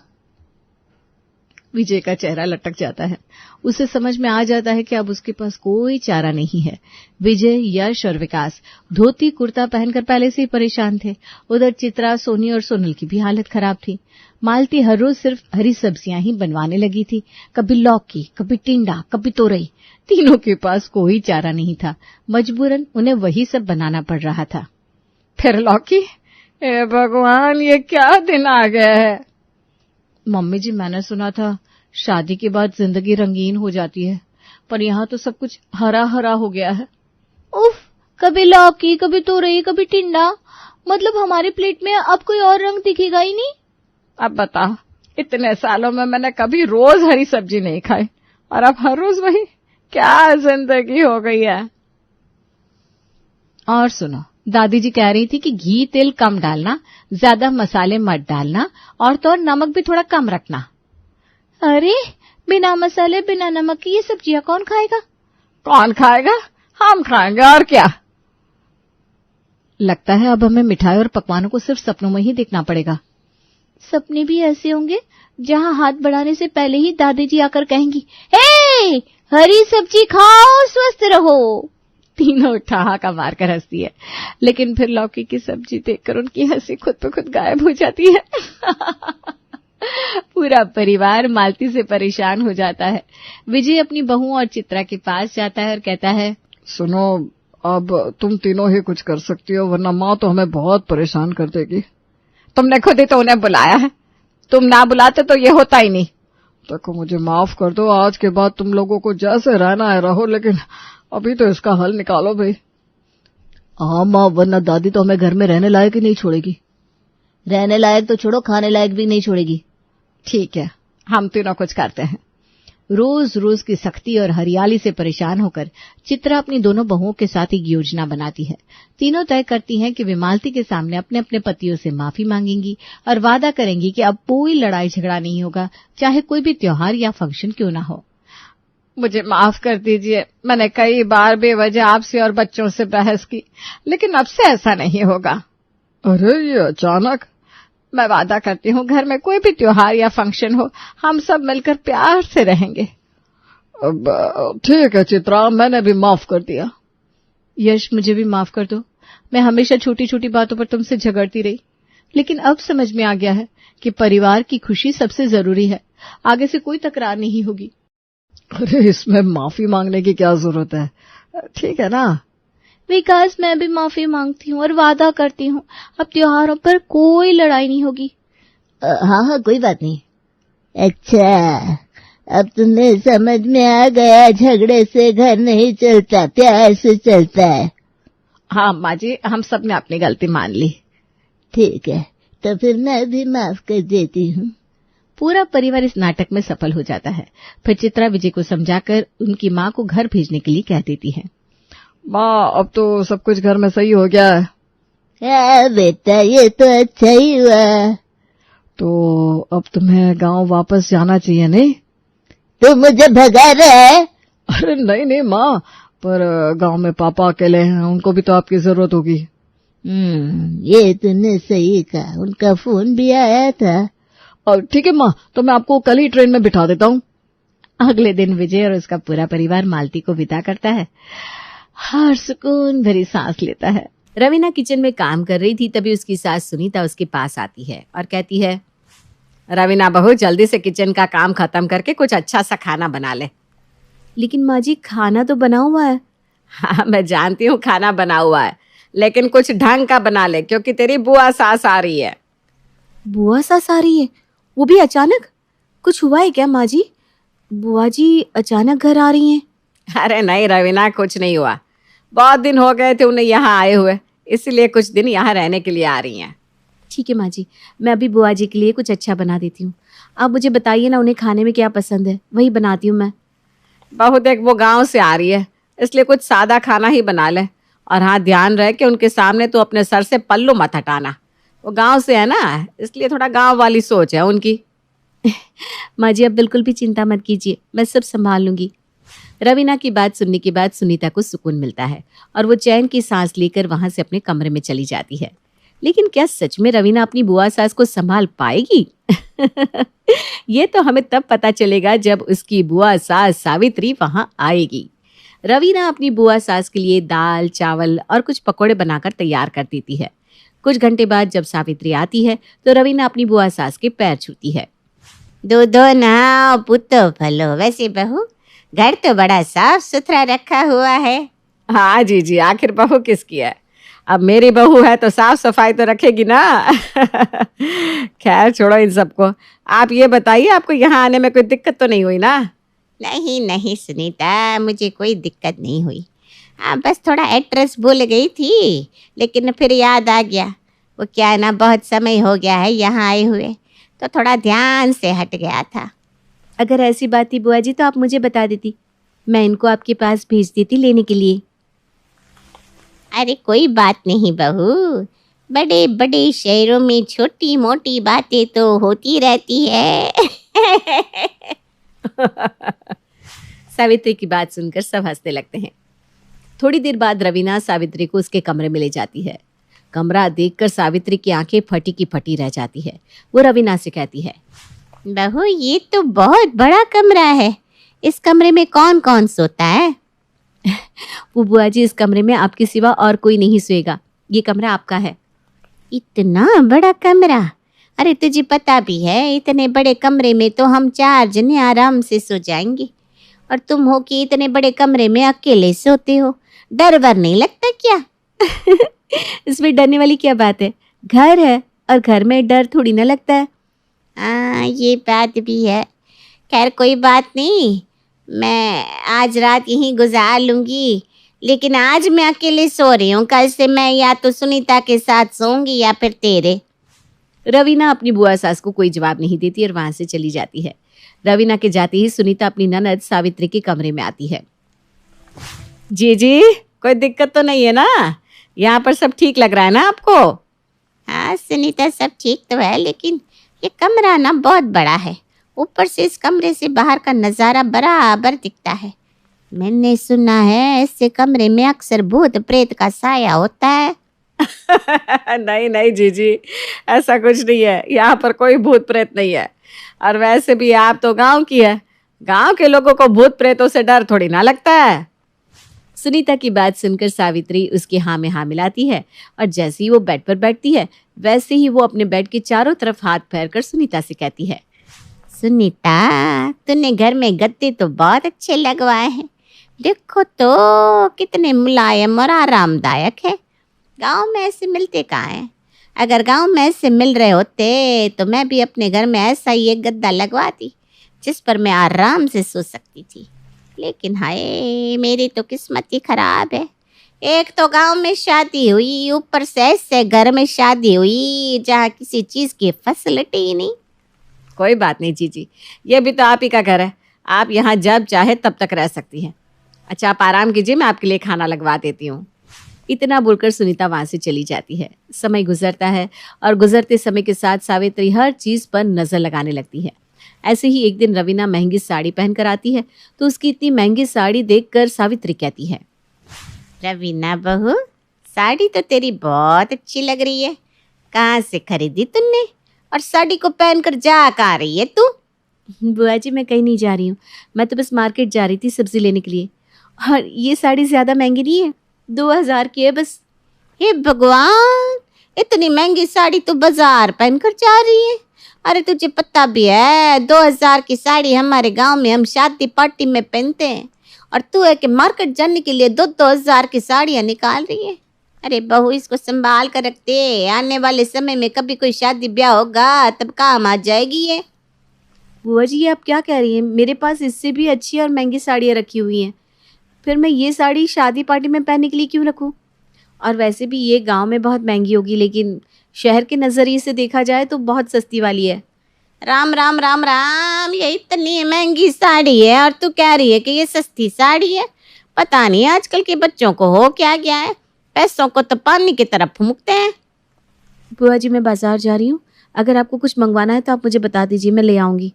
A: विजय का चेहरा लटक जाता है। उसे समझ में आ जाता है कि अब उसके पास कोई चारा नहीं है। विजय, यश और विकास धोती कुर्ता पहनकर पहले से ही परेशान थे। उधर चित्रा, सोनी और सोनल की भी हालत खराब थी। मालती हर रोज सिर्फ हरी सब्जियां ही बनवाने लगी थी, कभी लौकी, कभी टिंडा, कभी तोरई। तीनों के पास कोई चारा नहीं था, मजबूरन उन्हें वही सब बनाना पड़ रहा था।
B: फिर लौकी? हे भगवान, ये क्या दिन आ गया है।
A: मम्मी जी, मैंने सुना था शादी के बाद जिंदगी रंगीन हो जाती है, पर यहाँ तो सब कुछ हरा हरा हो गया है। उफ, कभी लौकी, कभी तोरई, कभी टिंडा, मतलब हमारी प्लेट में अब कोई और रंग दिखेगा ही नहीं।
B: अब बता, इतने सालों में मैंने कभी रोज हरी सब्जी नहीं खाई और अब हर रोज वही? क्या जिंदगी हो गई है।
A: और सुनो, दादी जी कह रही थी कि घी तेल कम डालना, ज्यादा मसाले मत डालना, और तो और नमक भी थोड़ा कम रखना। अरे बिना मसाले बिना नमक की ये सब्जियां कौन खाएगा?
B: कौन खाएगा? हम खाएंगे, और क्या।
A: लगता है अब हमें मिठाई और पकवानों को सिर्फ सपनों में ही देखना पड़ेगा। सपने भी ऐसे होंगे जहां हाथ बढ़ाने से पहले ही दादी जी आकर कहेंगी, हे हरी सब्जी खाओ, स्वस्थ रहो। तीनों ठहाका मारकर हंसती है, लेकिन फिर लौकी की सब्जी देखकर उनकी हंसी खुद पे खुद गायब हो जाती है। पूरा परिवार मालती से परेशान हो जाता है। विजय अपनी बहू और चित्रा के पास जाता है और कहता है,
B: सुनो, अब तुम तीनों ही कुछ कर सकती हो, वरना माँ तो हमें बहुत परेशान कर देगी। तुमने खुद ही तो उन्हें बुलाया है, तुम ना बुलाते तो ये होता ही नहीं। देखो मुझे माफ कर दो, आज के बाद तुम लोगों को जैसे रहना है रहो, लेकिन अभी तो इसका हल निकालो भाई।
A: हाँ माँ, वरना दादी तो हमें घर में रहने लायक ही नहीं छोड़ेगी। रहने लायक तो छोड़ो, खाने लायक भी नहीं छोड़ेगी।
B: ठीक है, हम तीनों कुछ करते हैं।
A: रोज रोज की सख्ती और हरियाली से परेशान होकर चित्रा अपनी दोनों बहुओं के साथ एक योजना बनाती है। तीनों तय करती हैं कि वे मालती के सामने अपने अपने पतियों से माफी मांगेंगी और वादा करेंगी कि अब कोई लड़ाई झगड़ा नहीं होगा, चाहे कोई भी त्योहार या फंक्शन क्यों ना हो।
B: मुझे माफ कर दीजिए, मैंने कई बार बेवजह आपसे और बच्चों से बहस की, लेकिन अब से ऐसा नहीं होगा। अरे ये अचानक? मैं वादा करती हूँ घर में कोई भी त्योहार या फंक्शन हो, हम सब मिलकर प्यार से रहेंगे। अब ठीक है चित्रा, मैंने भी माफ कर दिया।
A: यश, मुझे भी माफ कर दो। मैं हमेशा छोटी छोटी बातों पर तुमसे झगड़ती रही, लेकिन अब समझ में आ गया है कि परिवार की खुशी सबसे जरूरी है। आगे से कोई तकरार नहीं होगी।
B: अरे इसमें माफी मांगने की क्या जरूरत है, ठीक है ना?
C: विकास, मैं भी माफी मांगती हूँ और वादा करती हूँ अब त्योहारों पर कोई लड़ाई नहीं होगी। हाँ हाँ, कोई बात नहीं। अच्छा, अब तुम्हें समझ में आ गया, झगड़े से घर नहीं चलता, प्यार से चलता है।
B: हाँ माँ जी, हम सब ने अपनी गलती मान ली।
C: ठीक है, तो फिर मैं भी माफ कर देती हूँ।
A: पूरा परिवार इस नाटक में सफल हो जाता है। फिर चित्रा विजय को समझाकर उनकी माँ को घर भेजने के लिए कह देती है।
B: माँ, अब तो सब कुछ घर में सही हो गया है।
C: बेटा, ये तो अच्छा ही हुआ।
B: तो अब तुम्हें गांव वापस जाना चाहिए, नहीं?
C: तो मुझे भगा रहा है?
B: अरे नहीं नहीं माँ, पर गांव में पापा अकेले हैं, उनको भी तो आपकी जरूरत होगी।
C: ये तूने सही कहा, उनका फोन भी आया था।
B: और ठीक है माँ, तो मैं आपको कल ही ट्रेन में बिठा देता हूँ।
A: अगले दिन विजय और उसका पूरा परिवार मालती को विदा करता है। हर सुकून भरी सांस लेता है। रवीना किचन में काम कर रही थी, तभी उसकी सास सुनीता उसके पास आती है और कहती है,
B: रवीना बहू, जल्दी से किचन का काम खत्म करके कुछ अच्छा सा खाना बना ले।
A: लेकिन माँ जी, खाना तो बना हुआ है।
B: हाँ मैं जानती हूँ खाना बना हुआ है, लेकिन कुछ ढंग का बना ले, क्योंकि तेरी बुआ सास आ रही है।
A: बुआ सास आ रही है? वो भी अचानक? कुछ हुआ है क्या माँ जी? बुआ जी अचानक घर आ रही हैं?
B: अरे नहीं रवीना, कुछ नहीं हुआ। बहुत दिन हो गए थे उन्हें यहाँ आए हुए, इसलिए कुछ दिन यहाँ रहने के लिए आ रही हैं।
A: ठीक है माँ जी, मैं अभी बुआ जी के लिए कुछ अच्छा बना देती हूँ। आप मुझे बताइए ना, उन्हें खाने में क्या पसंद है, वही बनाती हूँ मैं।
B: बहू देख, वो गांव से आ रही है, इसलिए कुछ सादा खाना ही बना ले। और हाँ, ध्यान रहे कि उनके सामने तो अपने सर से पल्लू मत हटाना। वो गांव से है ना, इसलिए थोड़ा गांव वाली सोच है उनकी।
A: माँ जी, आप बिल्कुल भी चिंता मत कीजिए, मैं सब संभाल लूंगी। रवीना की बात सुनने के बाद सुनीता को सुकून मिलता है और वो चैन की सांस लेकर वहां से अपने कमरे में चली जाती है। लेकिन क्या सच में रवीना अपनी बुआ सास को संभाल पाएगी? ये तो हमें तब पता चलेगा जब उसकी बुआ सास सावित्री वहां आएगी। रवीना अपनी बुआ सास के लिए दाल, चावल और कुछ पकौड़े बनाकर तैयार कर देती है। कुछ घंटे बाद जब सावित्री आती है तो रवीना अपनी बुआ सास के पैर छूती है।
C: दो ना पुतो फलो। वैसे बहू, घर तो बड़ा साफ सुथरा रखा हुआ है।
B: हाँ जी, आखिर बहू किसकी है? अब मेरी बहू है तो साफ सफाई तो रखेगी ना। खैर छोड़ो इन सबको। आप ये बताइए, आपको यहाँ आने में कोई दिक्कत तो नहीं हुई ना?
C: नहीं सुनीता, मुझे कोई दिक्कत नहीं हुई। हाँ, बस थोड़ा एड्रेस भूल गई थी, लेकिन फिर याद आ गया। वो क्या है ना, बहुत समय हो गया है यहाँ आए हुए, तो थोड़ा ध्यान से हट गया था।
A: अगर ऐसी बात थी बुआ जी तो आप मुझे बता देती, मैं इनको आपके पास भेज देती लेने के लिए।
C: अरे कोई बात नहीं बहू, बड़े बड़े शहरों में छोटी मोटी बातें तो होती रहती है।
A: सावित्री की बात सुनकर सब हंसने लगते हैं। थोड़ी देर बाद रवीना सावित्री को उसके कमरे में ले जाती है। कमरा देखकर सावित्री की आंखें फटी की फटी रह जाती है। वो रवीना से कहती है,
C: बहू ये तो बहुत बड़ा कमरा है, इस कमरे में कौन कौन सोता है?
A: वो बुआ जी, इस कमरे में आपके सिवा और कोई नहीं सोएगा, ये कमरा आपका है।
C: इतना बड़ा कमरा? अरे तुझे पता भी है, इतने बड़े कमरे में तो हम 4 जने आराम से सो जाएंगे, और तुम हो कि इतने बड़े कमरे में अकेले सोते हो, डर वर नहीं लगता क्या?
A: इसमें डरने वाली क्या बात है, घर है और घर में डर थोड़ी ना लगता है।
C: हाँ, ये बात भी है। खैर कोई बात नहीं, मैं आज रात यहीं गुजार लूंगी, लेकिन आज मैं अकेले सो रही हूँ, कल से मैं या तो सुनीता के साथ सोऊंगी या फिर तेरे।
A: रवीना अपनी बुआ सास को कोई जवाब नहीं देती और वहां से चली जाती है। रवीना के जाते ही सुनीता अपनी ननद सावित्री के कमरे में आती है। जी कोई दिक्कत तो नहीं है ना? यहाँ पर सब ठीक लग रहा है ना आपको?
D: हाँ सुनीता, सब ठीक तो है, लेकिन ये कमरा ना बहुत बड़ा है। ऊपर से इस कमरे से बाहर का नज़ारा बराबर दिखता है। मैंने सुना है इससे कमरे में अक्सर भूत प्रेत का साया होता है।
A: नहीं जी, ऐसा कुछ नहीं है। यहाँ पर कोई भूत प्रेत नहीं है। और वैसे भी आप तो गांव की है, गांव के लोगों को भूत प्रेतों से डर थोड़ी ना लगता है। सुनीता की बात सुनकर सावित्री उसकी हाँ में हाँ मिलाती है और जैसे ही वो बेड पर बैठती है वैसे ही वो अपने बेड के चारों तरफ हाथ फेरकर सुनीता से कहती है,
D: सुनीता, तूने घर में गद्दे तो बहुत अच्छे लगवाए हैं। देखो तो कितने मुलायम और आरामदायक है। गांव में ऐसे मिलते कहाँ हैं? अगर गांव में ऐसे मिल रहे होते तो मैं भी अपने घर में ऐसा ही एक गद्दा लगवाती जिस पर मैं आराम से सो सकती थी। लेकिन हाय, मेरी तो किस्मत ही खराब है। एक तो गांव में शादी हुई, ऊपर से ऐसे घर में शादी हुई जहाँ किसी चीज़ की फैसिलिटी ही नहीं।
A: कोई बात नहीं जी, ये भी तो आप ही का घर है। आप यहाँ जब चाहे तब तक रह सकती हैं। अच्छा आप आराम कीजिए, मैं आपके लिए खाना लगवा देती हूँ। इतना बोलकर सुनीता वहाँ से चली जाती है। समय गुजरता है और गुजरते समय के साथ सावित्री हर चीज़ पर नज़र लगाने लगती है। ऐसे ही एक दिन रवीना महंगी साड़ी पहनकर आती है तो उसकी इतनी महंगी साड़ी देखकर सावित्री कहती है,
D: रवीना बहू, साड़ी तो तेरी बहुत अच्छी लग रही है। कहाँ से खरीदी तुमने? और साड़ी को पहनकर जा कहाँ रही है तू?
A: बुआ जी मैं कहीं नहीं जा रही हूँ, मैं तो बस मार्केट जा रही थी सब्जी लेने के लिए। और ये साड़ी ज़्यादा महंगी नहीं है, 2000 की है बस।
D: हे भगवान, इतनी महंगी साड़ी तू बाजार पहनकर जा रही है? अरे तुझे पता भी है 2000 की साड़ी हमारे गांव में हम शादी पार्टी में पहनते हैं, और तू है कि मार्केट जाने के लिए 2-2000 की साड़ियाँ निकाल रही है। अरे बहू, इसको संभाल कर रखते, आने वाले समय में कभी कोई शादी ब्याह होगा तब काम आ जाएगी ये।
A: बुआ जी ये आप क्या कह रही हैं? मेरे पास इससे भी अच्छी और महंगी साड़ियाँ रखी हुई हैं, फिर मैं ये साड़ी शादी पार्टी में पहनने के लिए क्यों रखूँ? और वैसे भी ये गांव में बहुत महंगी होगी, लेकिन शहर के नज़रिए से देखा जाए तो बहुत सस्ती वाली है।
D: राम राम राम राम, ये इतनी महंगी साड़ी है और तू कह रही है कि ये सस्ती साड़ी है? पता नहीं आजकल के बच्चों को हो क्या गया है, पैसों को तो पानी की तरफ फूंकते हैं।
A: बुआ जी मैं बाजार जा रही हूँ, अगर आपको कुछ मंगवाना है तो आप मुझे बता दीजिए, मैं ले आऊँगी।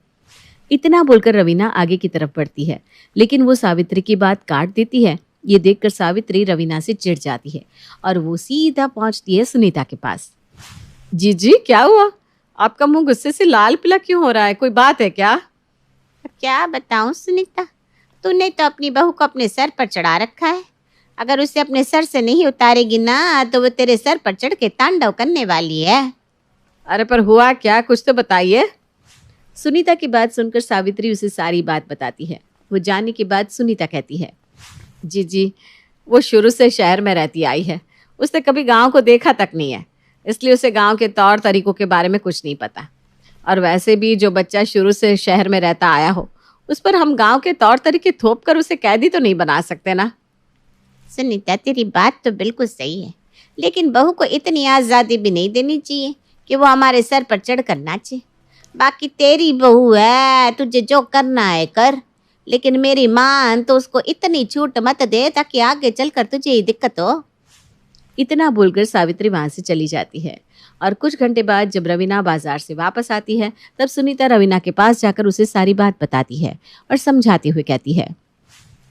A: इतना बोलकर रवीना आगे की तरफ बढ़ती है, लेकिन वो सावित्री की बात काट देती है। ये देखकर सावित्री रवीना से चिढ़ जाती है और वो सीधा पहुंचती है सुनीता के पास। जी क्या हुआ? आपका मुंह गुस्से से लाल पीला क्यों हो रहा है? कोई बात है क्या?
D: क्या बताऊं सुनीता, तूने तो अपनी बहू को अपने सर पर चढ़ा रखा है। अगर उसे अपने सर से नहीं उतारेगी ना तो वो तेरे सर पर चढ़ के तांडव करने वाली है।
A: अरे पर हुआ क्या, कुछ तो बताइए। सुनीता की बात सुनकर सावित्री उसे सारी बात बताती है। वो जानने के बाद सुनीता कहती है, जी वो शुरू से शहर में रहती आई है, उसने कभी गांव को देखा तक नहीं है, इसलिए उसे गांव के तौर तरीकों के बारे में कुछ नहीं पता। और वैसे भी जो बच्चा शुरू से शहर में रहता आया हो उस पर हम गांव के तौर तरीके थोप कर उसे कैदी तो नहीं बना सकते ना।
D: सुनीता तेरी बात तो बिल्कुल सही है, लेकिन बहू को इतनी आज़ादी भी नहीं देनी चाहिए कि वो हमारे सर पर चढ़ कर नाचे। बाकी तेरी बहू है, तुझे जो करना है कर, लेकिन मेरी मान तो उसको इतनी छूट मत दे ताकि आगे चलकर तुझे ही दिक्कत हो।
A: इतना बोलकर सावित्री वहां से चली जाती है। और कुछ घंटे बाद जब रवीना बाजार से वापस आती है तब सुनीता रवीना के पास जाकर उसे सारी बात बताती है और समझाते हुए कहती है,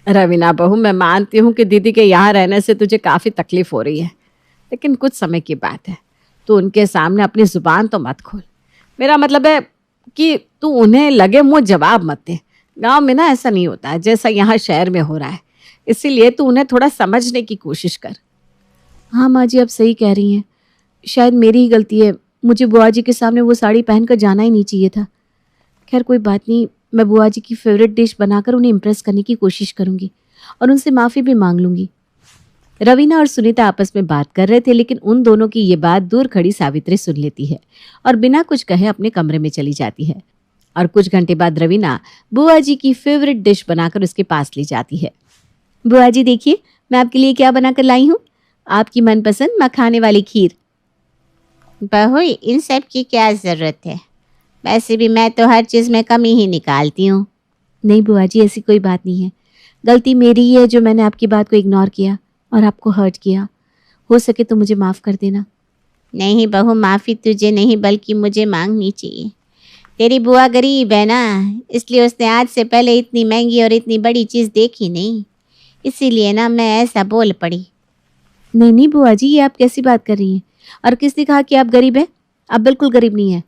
A: रवीना बहू, मैं मानती हूँ कि दीदी के यहाँ रहने से तुझे काफ़ी तकलीफ हो रही है, लेकिन कुछ समय की बात है, तो उनके सामने अपनी ज़ुबान तो मत खोल। मेरा मतलब है कि तू उन्हें लगे मुँह जवाब मत दे। गाँव में ना ऐसा नहीं होता है जैसा यहाँ शहर में हो रहा है, इसीलिए तू उन्हें थोड़ा समझने की कोशिश कर। हाँ माँ जी, आप सही कह रही हैं, शायद मेरी ही गलती है, मुझे बुआ जी के सामने वो साड़ी पहनकर जाना ही नहीं चाहिए था। खैर कोई बात नहीं, मैं बुआ जी की फेवरेट डिश बनाकर उन्हें इम्प्रेस करने की कोशिश करूंगी और उनसे माफ़ी भी मांग लूंगी। रवीना और सुनीता आपस में बात कर रहे थे, लेकिन उन दोनों की ये बात दूर खड़ी सावित्री सुन लेती है और बिना कुछ कहे अपने कमरे में चली जाती है। और कुछ घंटे बाद रवीना बुआ जी की फेवरेट डिश बनाकर उसके पास ले जाती है। बुआ जी देखिए, मैं आपके लिए क्या बनाकर लाई हूँ, आपकी मनपसंद मखाने वाली खीर।
D: बहू, इन सब की क्या ज़रूरत है? वैसे भी मैं तो हर चीज़ में कमी ही निकालती हूँ।
A: नहीं बुआ जी, ऐसी कोई बात नहीं है। गलती मेरी ही है जो मैंने आपकी बात को इग्नोर किया और आपको हर्ट किया। हो सके तो मुझे माफ़ कर देना।
D: नहीं बहू, माफ़ी तुझे नहीं बल्कि मुझे मांगनी चाहिए। तेरी बुआ गरीब है ना, इसलिए उसने आज से पहले इतनी महंगी और इतनी बड़ी चीज़ देखी नहीं, इसीलिए ना मैं ऐसा बोल पड़ी।
A: नहीं नहीं बुआ जी, ये आप कैसी बात कर रही हैं? और किसने कहा कि आप गरीब हैं? आप बिल्कुल गरीब नहीं हैं।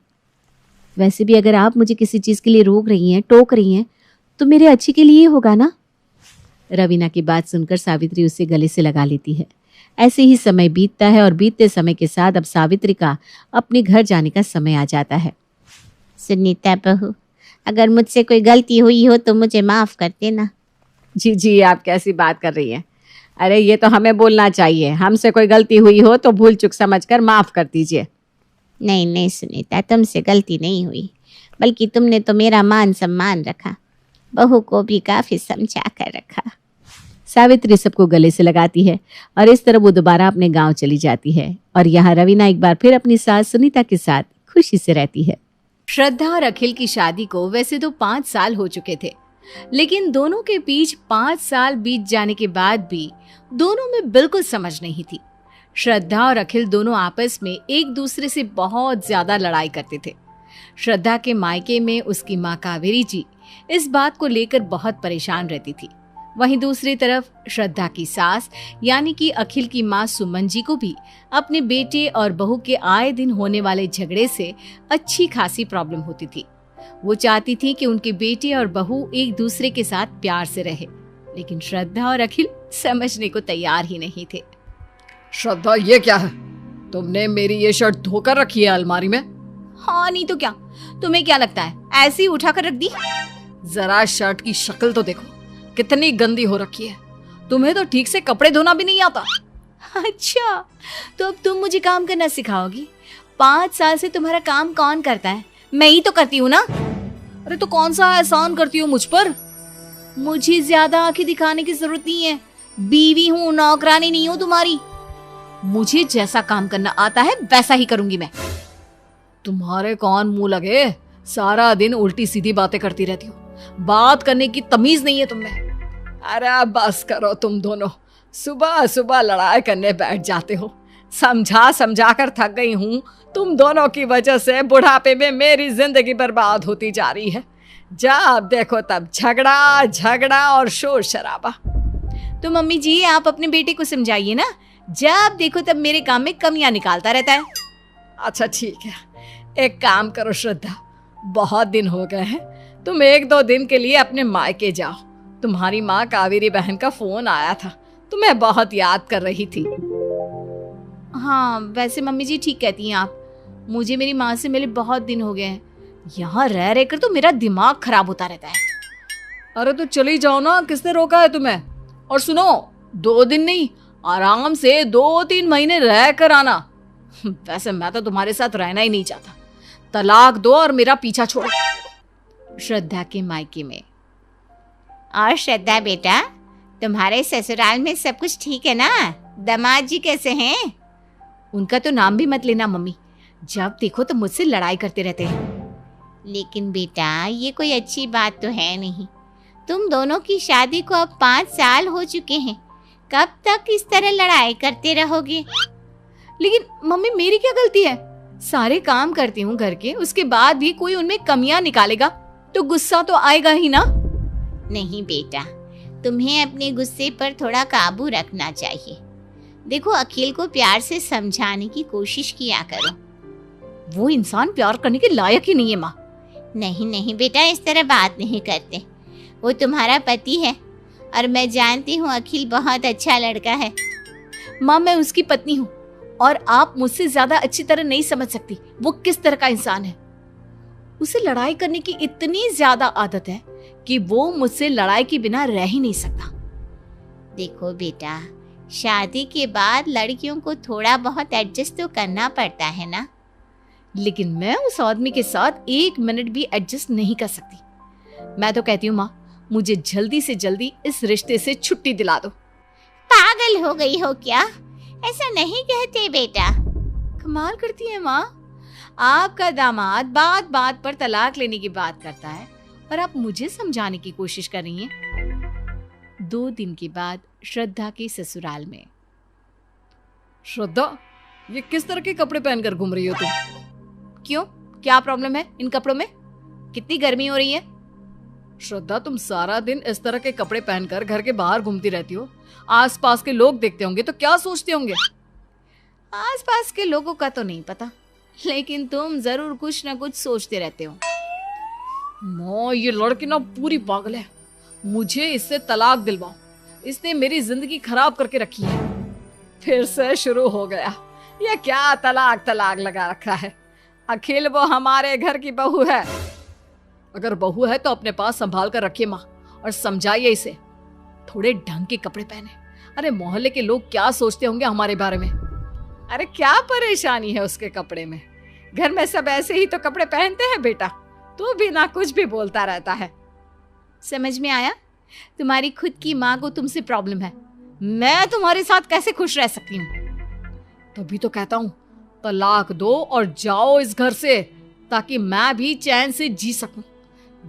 A: वैसे भी अगर आप मुझे किसी चीज़ के लिए रोक रही हैं, टोक रही हैं, तो मेरे अच्छे के लिए होगा ना। रवीना की बात सुनकर सावित्री उसे गले से लगा लेती है। ऐसे ही समय बीतता है और बीतते समय के साथ अब सावित्री का अपने घर जाने का समय आ जाता है।
D: सुनीता बहू, अगर मुझसे कोई गलती हुई हो तो मुझे माफ़ कर देना।
A: जी जी, आप कैसी बात कर रही हैं? अरे ये तो हमें बोलना चाहिए। हमसे कोई गलती हुई हो तो भूल चूक समझकर माफ़ कर दीजिए।
D: नहीं नहीं सुनीता, तुमसे गलती नहीं हुई, बल्कि तुमने तो मेरा मान सम्मान रखा, बहू को भी काफ़ी समझा कर रखा।
A: सावित्री सबको गले से लगाती है और इस तरह वो दोबारा अपने गांव चली जाती है और यहाँ रवीना एक बार फिर अपनी सास सुनीता के साथ खुशी से रहती है। श्रद्धा और अखिल की शादी को वैसे तो 5 साल हो चुके थे, लेकिन दोनों के बीच 5 साल बीत जाने के बाद भी दोनों में बिल्कुल समझ नहीं थी। श्रद्धा और अखिल दोनों आपस में एक दूसरे से बहुत ज्यादा लड़ाई करते थे। श्रद्धा के मायके में उसकी माँ कावेरी जी इस बात को लेकर बहुत परेशान रहती थी। वहीं दूसरी तरफ श्रद्धा की सास यानी कि अखिल की माँ सुमन जी को भी अपने बेटे और बहू के आए दिन होने वाले झगड़े से अच्छी खासी प्रॉब्लम होती थी। वो चाहती थी कि उनके बेटे और बहू एक दूसरे के साथ प्यार से रहे, लेकिन श्रद्धा और अखिल समझने को तैयार ही नहीं थे।
B: श्रद्धा, ये क्या है? तुमने मेरी ये शर्ट धोकर रखी है अलमारी में?
A: हाँ नहीं तो क्या, तुम्हें क्या लगता है ऐसे ही उठाकर रख दी?
B: जरा शर्ट की शक्ल तो देखो, कितनी गंदी हो रखी है। तुम्हें तो ठीक से कपड़े धोना भी नहीं आता।
A: अच्छा, तो अब तुम मुझे काम करना सिखाओगी? 5 साल से तुम्हारा काम कौन करता है? मैं ही तो करती हूँ ना।
B: अरे तो कौन सा एहसान करती हो मुझ पर?
A: मुझे ज्यादा आंखें दिखाने की जरूरत नहीं है। बीवी हूँ, नौकरानी नहीं हूँ तुम्हारी। मुझे जैसा काम करना आता है वैसा ही करूंगी मैं।
B: तुम्हारे कौन मुंह लगे, सारा दिन उल्टी सीधी बातें करती रहती हो, बात करने की तमीज नहीं है तुम्हें। अरे बस करो तुम दोनों, सुबह सुबह लड़ाई करने बैठ जाते हो। समझा समझा कर थक गई हूँ। तुम दोनों की वजह से बुढ़ापे में मेरी जिंदगी बर्बाद होती जा रही है। जब देखो तब झगड़ा झगड़ा और शोर शराबा।
A: तो मम्मी जी, आप अपने बेटे को समझाइए ना, जब देखो तब मेरे काम में कमियां निकालता रहता है।
B: अच्छा ठीक है, एक काम करो श्रद्धा, बहुत दिन हो गए हैं, तुम 1-2 दिन के लिए अपने मायके जाओ। तुम्हारी माँ कावेरी बहन का फोन आया था, तुम्हें बहुत याद कर रही थी।
A: हाँ वैसे मम्मी जी ठीक कहती हैं आप, मुझे मेरी माँ से मिले बहुत दिन हो गए हैं। यहाँ रह रहकर तो मेरा दिमाग खराब होता रहता है।
B: अरे तो चली जाओ ना, किसने रोका है तुम्हें? और सुनो, 2 दिन नहीं, आराम से 2-3 महीने रह कर आना। वैसे मैं तो तुम्हारे साथ रहना ही नहीं चाहता। तलाक दो और मेरा पीछा छोड़ो।
A: श्रद्धा के मायके में।
D: और श्रद्धा बेटा, तुम्हारे ससुराल में सब कुछ ठीक है ना? दामाद जी कैसे हैं?
A: उनका तो नाम भी मत लेना मम्मी, जब देखो तो मुझसे लड़ाई करते रहते हैं।
D: लेकिन बेटा, ये कोई अच्छी बात तो है नहीं। तुम दोनों की शादी को अब 5 साल हो चुके हैं, कब तक इस तरह लड़ाई करते रहोगे?
A: लेकिन मम्मी मेरी क्या गलती है? सारे काम करती हूँ घर के, उसके बाद भी कोई उनमें कमियां निकालेगा तो गुस्सा तो आएगा ही ना।
D: नहीं बेटा, तुम्हें अपने गुस्से पर थोड़ा काबू रखना चाहिए। देखो, अखिल को प्यार से समझाने की कोशिश किया करो।
A: वो इंसान प्यार करने के लायक ही नहीं है माँ।
D: नहीं नहीं बेटा, इस तरह बात नहीं करते। वो तुम्हारा पति है और मैं जानती हूँ अखिल बहुत अच्छा लड़का है।
A: माँ, मैं उसकी पत्नी हूँ और आप मुझसे ज्यादा अच्छी तरह नहीं समझ सकती वो किस तरह का इंसान है। उसे लड़ाई करने की इतनी ज्यादा आदत है कि वो मुझसे लड़ाई के बिना रह ही नहीं सकता।
D: देखो बेटा, शादी के बाद लड़कियों को थोड़ा बहुत एडजस्ट तो करना पड़ता है ना।
A: लेकिन मैं उस आदमी के साथ 1 मिनट भी एडजस्ट नहीं कर सकती। मैं तो कहती हूँ माँ, मुझे जल्दी से जल्दी इस रिश्ते से छुट्टी दिला दो।
D: पागल हो गई हो क्या? ऐसा नहीं कहते बेटा।
A: कमाल करती है माँ, आपका दामाद बात बात पर तलाक लेने की बात करता है और आप मुझे समझाने की कोशिश कर रही हैं। 2 दिन के बाद श्रद्धा के ससुराल में।
B: श्रद्धा, ये किस तरह के कपड़े पहनकर घूम रही हो तुम?
A: क्यों, क्या प्रॉब्लम है इन कपड़ों में? कितनी गर्मी हो रही है?
B: श्रद्धा, तुम सारा दिन इस तरह के कपड़े पहनकर घर के बाहर घूमती रहती हो। आसपास के लोग देखते होंगे तो क्या सोचते होंगे?
A: आसपास के लोगों का तो नहीं पता, लेकिन तुम जरूर कुछ ना कुछ सोचते रहते हो।
B: माँ, ये लड़की ना पूरी पागल है। मुझे इससे तलाक दिलवाओ। इसने मेरी जिंदगी खराब करके रखी है। फिर से शुरू हो गया। ये क्या तलाक तलाक लगा रखा है? अखिल वो हमारे घर की बहू है। अगर बहू है तो अपने पास संभाल कर रखिए माँ, और समझाइए इसे। थोड़े ढंग के कपड़े पहने। अरे मोहल्ले के लोग क्या सोचते होंगे हमारे बारे में? अरे क्या परेशानी है उसके कपड़े में? घर में सब ऐसे ही तो कपड़े पहनते हैं बेटा। तू भी ना कुछ भी बोलता रहता है।
A: समझ में आया? तुम्हारी खुद की माँ को तुमसे प्रॉब्लम है। मैं तुम्हारे साथ कैसे खुश रह सकती हूँ?
B: तभी तो कहता हूँ तलाक दो और जाओ इस घर से, ताकि मैं भी चैन से जी सकूं।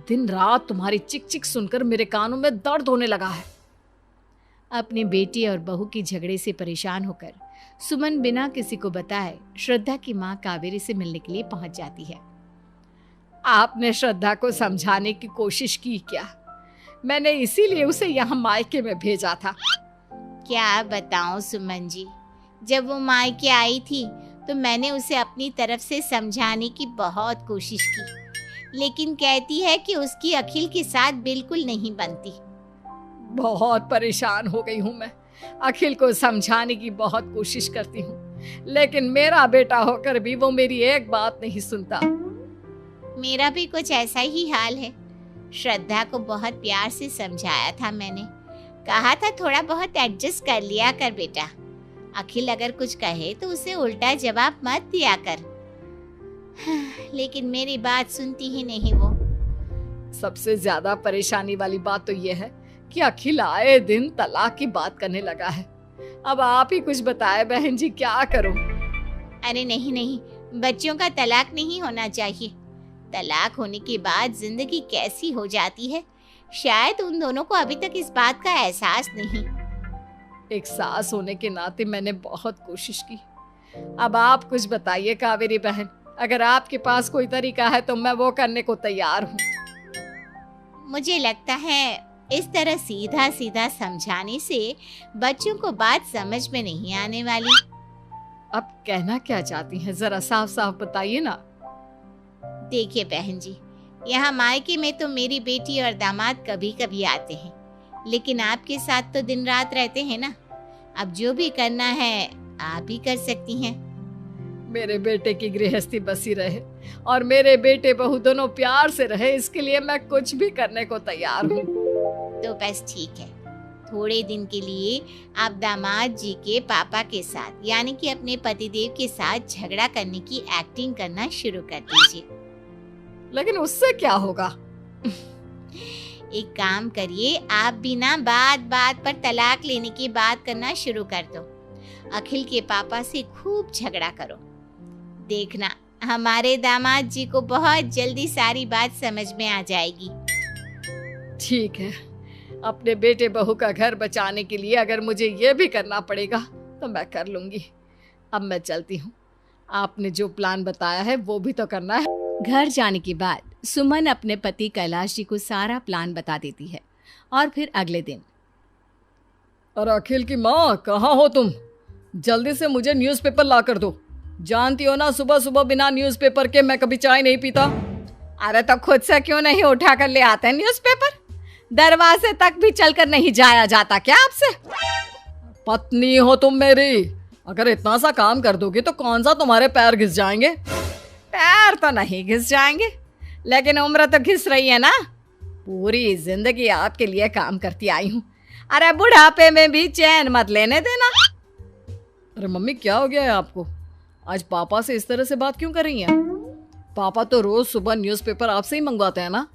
B: दिन रात तुम्हारी चिक चिक सुनकर मेरे कानों में दर्द होने लगा है।
A: अपने बेटे और बहू की झगड़े से परेशान होकर सुमन बिना किसी को बताए श्रद्धा की माँ कावेरी से मिलने के लिए पहुंच जाती है।
B: आपने श्रद्धा को समझाने की कोशिश की क्या? मैंने इसीलिए उसे यहाँ मायके में भेजा था।
D: क्या बताऊं सुमन जी, जब वो मायके आई थी तो मैंने उसे अपनी तरफ से समझाने की बहुत कोशिश की, लेकिन कहती है कि उसकी अखिल के साथ बिल्कुल नहीं बनती।
B: बहुत परेशान हो गई हूँ मैं। अखिल को समझाने की बहुत कोशिश करती हूँ, लेकिन मेरा बेटा होकर भी वो मेरी एक बात नहीं सुनता।
D: मेरा भी कुछ ऐसा ही हाल है। श्रद्धा को बहुत प्यार से समझाया था मैंने, कहा था थोड़ा बहुत एडजस्ट कर लिया कर बेटा। अखिल अगर कुछ कहे तो उसे उल्टा जवाब मत दिया कर। लेकिन मेरी बात सुनती ही नहीं वो।
B: सबसे ज्यादा परेशानी वाली बात तो ये है कि अखिल आए दिन तलाक की बात करने लगा है। अब आप ही कुछ बताए बहन जी, क्या करूं?
D: अरे नहीं नहीं, बच्चों का तलाक नहीं होना चाहिए। तलाक होने के बाद जिंदगी कैसी हो जाती है, शायद उन दोनों को अभी तक इस बात का एहसास नहीं।
B: एक सास होने के नाते मैंने बहुत कोशिश की। अब आप कुछ बताइए कावेरी बहन। अगर आपके पास कोई तरीका है तो मैं वो करने को तैयार हूँ।
D: मुझे लगता है इस तरह सीधा सीधा समझाने से बच्चों को बात समझ में नहीं आने वाली।
B: अब कहना क्या चाहती हैं, जरा साफ साफ बताइए ना।
D: देखिए बहन जी, यहाँ मायके में तो मेरी बेटी और दामाद कभी कभी आते हैं, लेकिन आपके साथ तो दिन रात रहते हैं ना। अब जो भी करना है आप ही कर सकती हैं।
B: मेरे बेटे की गृहस्थी बसी रहे और मेरे बेटे बहू दोनों प्यार से रहे, इसके लिए मैं कुछ भी करने को तैयार हूँ।
D: तो बस ठीक है, थोड़े दिन के लिए आप दामाद जी के पापा के साथ यानी कि अपने पतिदेव के साथ झगड़ा करने की एक्टिंग करना शुरू कर दीजिए।
B: लेकिन उससे क्या होगा?
D: एक काम करिए, आप बिना बात बात पर तलाक लेने की बात करना शुरू कर दो। अखिल के पापा से खूब झगड़ा करो। देखना हमारे दामाद जी को बहुत जल्दी सारी बात समझ में आ जाएगी।
B: ठीक है, अपने बेटे बहू का घर बचाने के लिए अगर मुझे ये भी करना पड़ेगा तो मैं कर लूंगी। अब मैं चलती हूँ। आपने जो प्लान बताया है वो भी तो करना है।
A: घर जाने के बाद सुमन अपने पति कैलाश जी को सारा प्लान बता देती है। और फिर अगले दिन,
B: और अखिल की माँ, कहाँ हो तुम? जल्दी से मुझे न्यूज़पेपर ला कर दो। जानती हो ना, सुबह सुबह बिना न्यूज़पेपर के मैं कभी चाय नहीं पीता।
A: अरे तो खुद से क्यों नहीं उठा कर ले आते हैं न्यूज़पेपर? दरवाजे तक भी चलकर नहीं जाया जाता क्या आपसे?
B: पत्नी हो तुम मेरी, अगर इतना सा काम कर दोगे तो कौन सा तुम्हारे पैर घिस जाएंगे?
A: पैर तो नहीं घिस जाएंगे, लेकिन उम्र तो घिस रही है ना। पूरी जिंदगी आपके लिए काम करती आई हूँ। अरे बुढ़ापे में भी चैन मत लेने देना।
B: अरे मम्मी, क्या हो गया है आपको? आज पापा से इस तरह से बात क्यों कर रही हैं? पापा तो रोज सुबह न्यूज़पेपर आपसे ही मंगवाते हैं ना।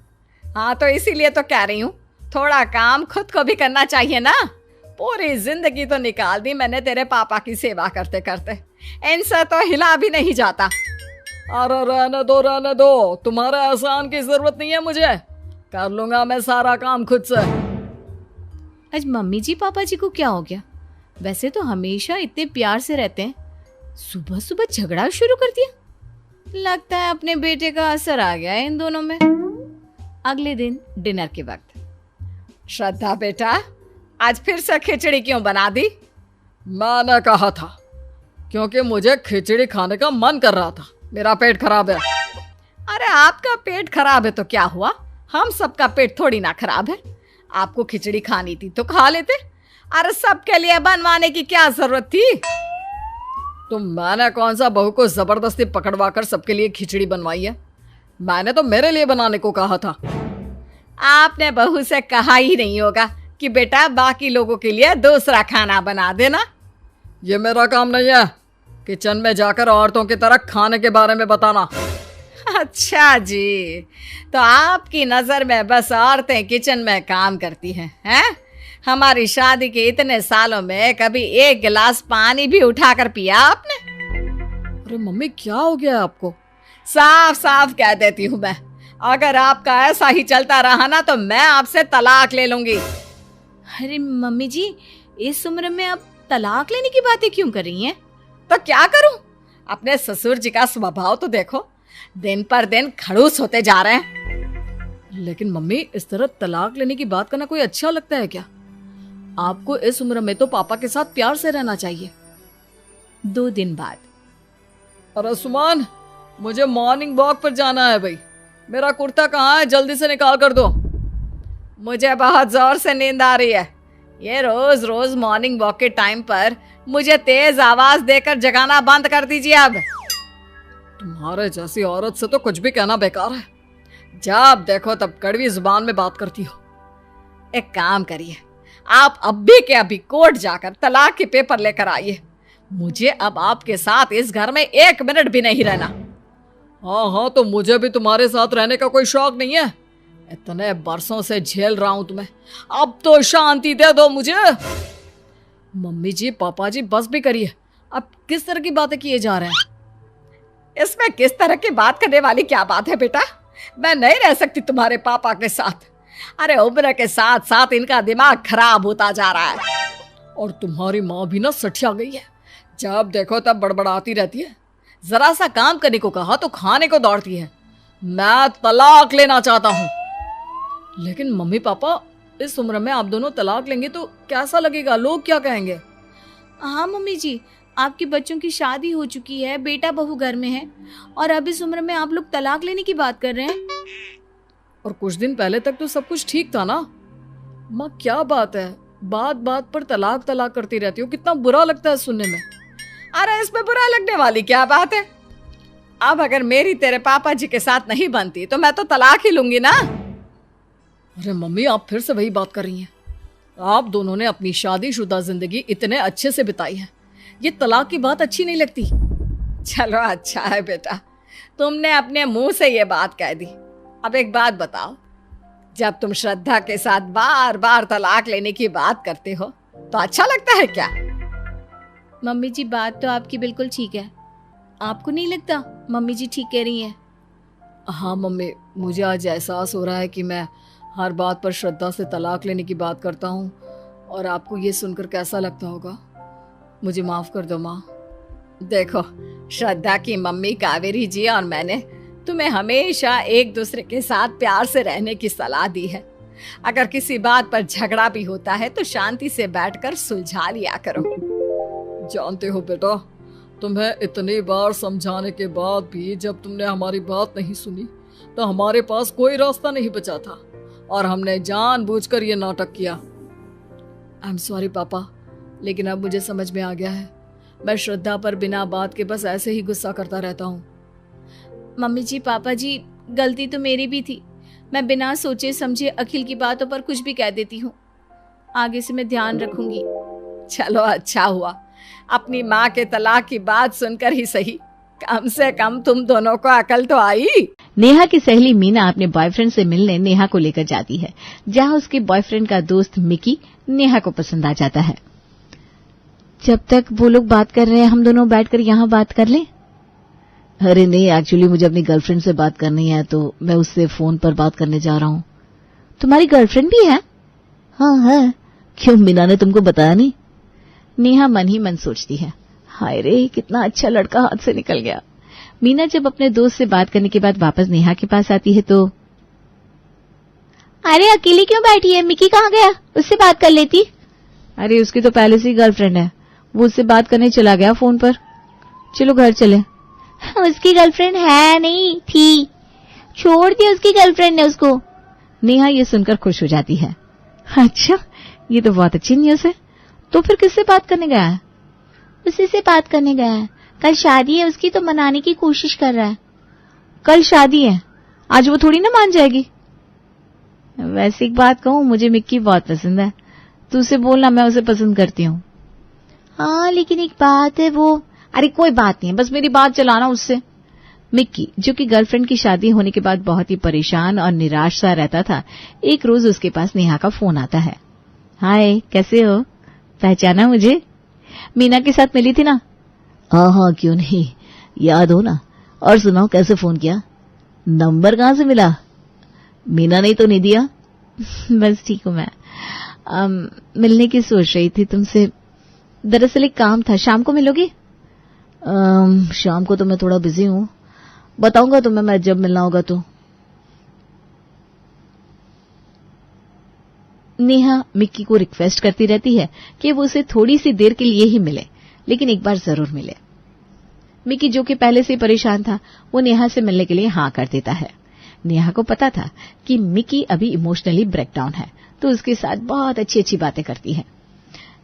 A: हाँ, तो इसीलिए तो कह रही हूँ, थोड़ा काम खुद को भी करना चाहिए ना। पूरी जिंदगी तो निकाल दी मैंने तेरे पापा की सेवा करते करते, इनसे तो हिला भी नहीं जाता।
B: अरे रहने दो, तुम्हारे एहसान की जरूरत नहीं है मुझे, कर लूंगा मैं सारा काम खुद से।
A: आज मम्मी जी पापा जी को क्या हो गया? वैसे तो हमेशा इतने प्यार से रहते हैं, सुबह सुबह झगड़ा शुरू कर दिया। लगता है अपने बेटे का असर आ गया है इन दोनों में। अगले दिन डिनर के वक्त,
B: श्रद्धा बेटा, आज फिर से खिचड़ी क्यों बना दी? मैंने कहा था, क्योंकि मुझे खिचड़ी खाने का मन कर रहा था, मेरा पेट खराब है।
E: अरे आपका पेट खराब है तो क्या हुआ, हम सबका पेट थोड़ी ना खराब है। आपको खिचड़ी खानी थी तो खा लेते। अरे सबके लिए बनवाने की क्या जरूरत थी?
B: तो मैंने कौन सा बहू को जबरदस्ती पकड़वा कर सबके लिए खिचड़ी बनवाई है? मैंने तो मेरे लिए बनाने को कहा था।
E: आपने बहू से कहा ही नहीं होगा कि बेटा बाकी लोगों के लिए दूसरा खाना बना देना।
B: ये मेरा काम नहीं है किचन में जाकर औरतों की तरह खाने के बारे में बताना।
E: अच्छा जी, तो आपकी नजर में बस औरतें किचन में काम करती हैं? हमारी शादी के इतने सालों में कभी एक गिलास पानी भी उठाकर पिया आपने?
B: अरे मम्मी, क्या हो गया आपको?
E: साफ साफ कह देती हूँ मैं, अगर आपका ऐसा ही चलता रहा ना तो मैं आपसे तलाक ले लूंगी।
A: अरे मम्मी जी, इस उम्र में आप तलाक लेने की बातें क्यों कर रही हैं?
E: तो क्या करूं? अपने ससुर जी का स्वभाव तो देखो, दिन पर दिन खड़ूस होते जा रहे हैं।
B: लेकिन मम्मी, इस तरह तलाक लेने की बात करना कोई अच्छा लगता है क्या? आपको इस उम्र में तो पापा के साथ प्यार से रहना चाहिए।
A: 2 दिन बाद,
B: अरे सुमान, मुझे मॉर्निंग वॉक पर जाना है भाई। मेरा कुर्ता कहाँ है? जल्दी से निकाल कर दो।
E: मुझे बहुत जोर से नींद आ रही है। ये रोज रोज मॉर्निंग वॉक के टाइम पर मुझे तेज आवाज देकर जगाना बंद कर दीजिए अब।
B: तुम्हारे जैसी औरत से तो कुछ भी कहना बेकार है। जब देखो तब कड़वी जुबान में बात करती हो।
E: एक काम करिए, आप अभी के अभी कोर्ट जाकर तलाक के पेपर लेकर आइए। मुझे अब आपके साथ इस घर में 1 मिनट भी नहीं रहना।
B: हाँ, तो मुझे भी तुम्हारे साथ रहने का कोई शौक नहीं है। इतने बरसों से झेल रहा हूं तुम्हें, अब तो शांति दे दो मुझे। मम्मी जी, पापा जी, बस भी करिए। अब किस तरह की बातें किए जा रहे हैं?
E: इसमें किस तरह की बात करने वाली क्या बात है बेटा? मैं नहीं रह सकती तुम्हारे पापा के साथ। अरे उम्र के साथ साथ इनका दिमाग खराब होता जा रहा है।
B: और तुम्हारी माँ भी ना सठिया गई है, जब देखो तब बड़बड़ाती रहती है। जरा सा काम करने को कहा तो खाने को दौड़ती है। मैं तलाक लेना चाहता हूँ। लेकिन मम्मी पापा, इस उम्र में आप दोनों तलाक लेंगे तो कैसा लगेगा? लोग क्या कहेंगे?
A: हाँ मम्मी जी, आपके बच्चों की शादी हो चुकी है, बेटा बहू घर में है, और अब इस उम्र में आप लोग तलाक लेने की बात कर रहे हैं।
B: और कुछ दिन पहले तक तो सब कुछ ठीक था ना? माँ, क्या बात है, बात बात पर तलाक तलाक करती रहती हो। कितना बुरा लगता है सुनने में।
E: अरे इसमें बुरा लगने वाली क्या बात है? अब अगर मेरी तेरे पापा जी के साथ नहीं बनती तो मैं तो तलाक ही लूंगी ना।
B: अरे मम्मी, आप फिर से वही बात कर रही हैं। आप दोनों ने अपनी शादीशुदा जिंदगी इतने अच्छे से बिताई है, ये तलाक की बात अच्छी नहीं लगती।
E: चलो अच्छा है बेटा, तुमने अपने मुंह से ये बात कह दी। अब एक बात बताओ, जब तुम श्रद्धा के साथ बार बार तलाक लेने की बात करते हो तो अच्छा लगता है क्या?
A: मम्मी जी, बात तो आपकी बिल्कुल ठीक है। आपको नहीं लगता मम्मी जी ठीक कह रही हैं?
B: हाँ मम्मी, मुझे आज एहसास हो रहा है कि मैं हर बात पर श्रद्धा से तलाक लेने की बात करता हूँ, और आपको ये सुनकर कैसा लगता होगा। मुझे माफ कर दो माँ।
E: देखो, श्रद्धा की मम्मी कावेरी जी और मैंने तुम्हें हमेशा एक दूसरे के साथ प्यार से रहने की सलाह दी है। अगर किसी बात पर झगड़ा भी होता है तो शांति से बैठकर सुलझा लिया करो।
B: जानते हो बेटा, तुम्हें इतनी बार समझाने के बाद भी जब तुमने हमारी बात नहीं सुनी तो हमारे पास कोई रास्ता नहीं बचा था, और हमने जानबूझकर ये नाटक किया। आई एम सॉरी पापा, लेकिन अब मुझे समझ में आ गया है, मैं श्रद्धा पर बिना बात के बस ऐसे ही गुस्सा करता रहता हूँ।
A: मम्मी जी, पापा जी, गलती तो मेरी भी थी। मैं बिना सोचे समझे अखिल की बातों पर कुछ भी कह देती हूँ। आगे से मैं ध्यान रखूंगी।
E: चलो अच्छा हुआ, अपनी माँ के तलाक की बात सुनकर ही सही, कम से कम तुम दोनों को अकल तो आई।
A: नेहा की सहेली मीना अपने बॉयफ्रेंड से मिलने नेहा को लेकर जाती है, जहां उसके बॉयफ्रेंड का दोस्त मिकी नेहा को पसंद आ जाता है। जब तक वो लोग बात कर रहे हैं, हम दोनों बैठकर यहाँ बात कर लें।
C: अरे नहीं, एक्चुअली मुझे अपनी गर्लफ्रेंड से बात करनी है, तो मैं उससे फोन पर बात करने जा रहा हूँ।
A: तुम्हारी गर्लफ्रेंड भी है?
C: हाँ है। क्यों, मीना ने तुमको बताया नहीं?
A: नेहा मन ही मन सोचती है, हाय रे कितना अच्छा लड़का हाथ से निकल गया। मीना जब अपने दोस्त से बात करने के बाद वापस नेहा के पास आती है तो,
D: अरे अकेली क्यों बैठी है? मिकी कहाँ गया? उससे बात कर लेती।
A: अरे उसकी तो पहले से ही गर्लफ्रेंड है, वो उससे बात करने चला गया फोन पर। चलो घर चले।
D: उसकी गर्लफ्रेंड है नहीं थी, छोड़ दी उसकी गर्लफ्रेंड ने उसको।
A: नेहा ये सुनकर खुश हो जाती है। अच्छा, ये तो बहुत अच्छी न्यूज़ है। तो फिर किससे बात करने गया है?
D: उसी से बात करने गया है। कल शादी है उसकी, तो मनाने की कोशिश कर रहा है।
A: कल शादी है, आज वो थोड़ी ना मान जाएगी। वैसे एक बात कहूं, मुझे मिक्की बहुत पसंद है, तू उसे बोलना मैं उसे पसंद करती हूँ।
D: हाँ लेकिन एक बात है वो।
A: अरे कोई बात नहीं है, बस मेरी बात चलाना उससे। मिक्की, जो कि गर्लफ्रेंड की शादी होने के बाद बहुत ही परेशान और निराश सा रहता था, एक रोज उसके पास नेहा का फोन आता है। हाय, कैसे हो? पहचाना मुझे? मीना के साथ मिली थी ना?
C: हाँ, क्यों नहीं, याद हो ना। और सुनाओ, कैसे फोन किया? नंबर कहाँ से मिला? मीना ने तो नहीं दिया?
A: बस ठीक हूँ मैं। मिलने की सोच रही थी तुमसे। दरअसल एक काम था, शाम को मिलोगी?
C: शाम को तो मैं थोड़ा बिजी हूँ, बताऊंगा तुम्हें मैं जब मिलना होगा तो।
A: नेहा मिक्की को रिक्वेस्ट करती रहती है कि वो उसे थोड़ी सी देर के लिए ही मिले, लेकिन एक बार जरूर मिले। मिक्की, जो कि पहले से ही परेशान था, वो नेहा से मिलने के लिए हाँ कर देता है। नेहा को पता था कि मिक्की अभी इमोशनली ब्रेकडाउन है, तो उसके साथ बहुत अच्छी अच्छी बातें करती है।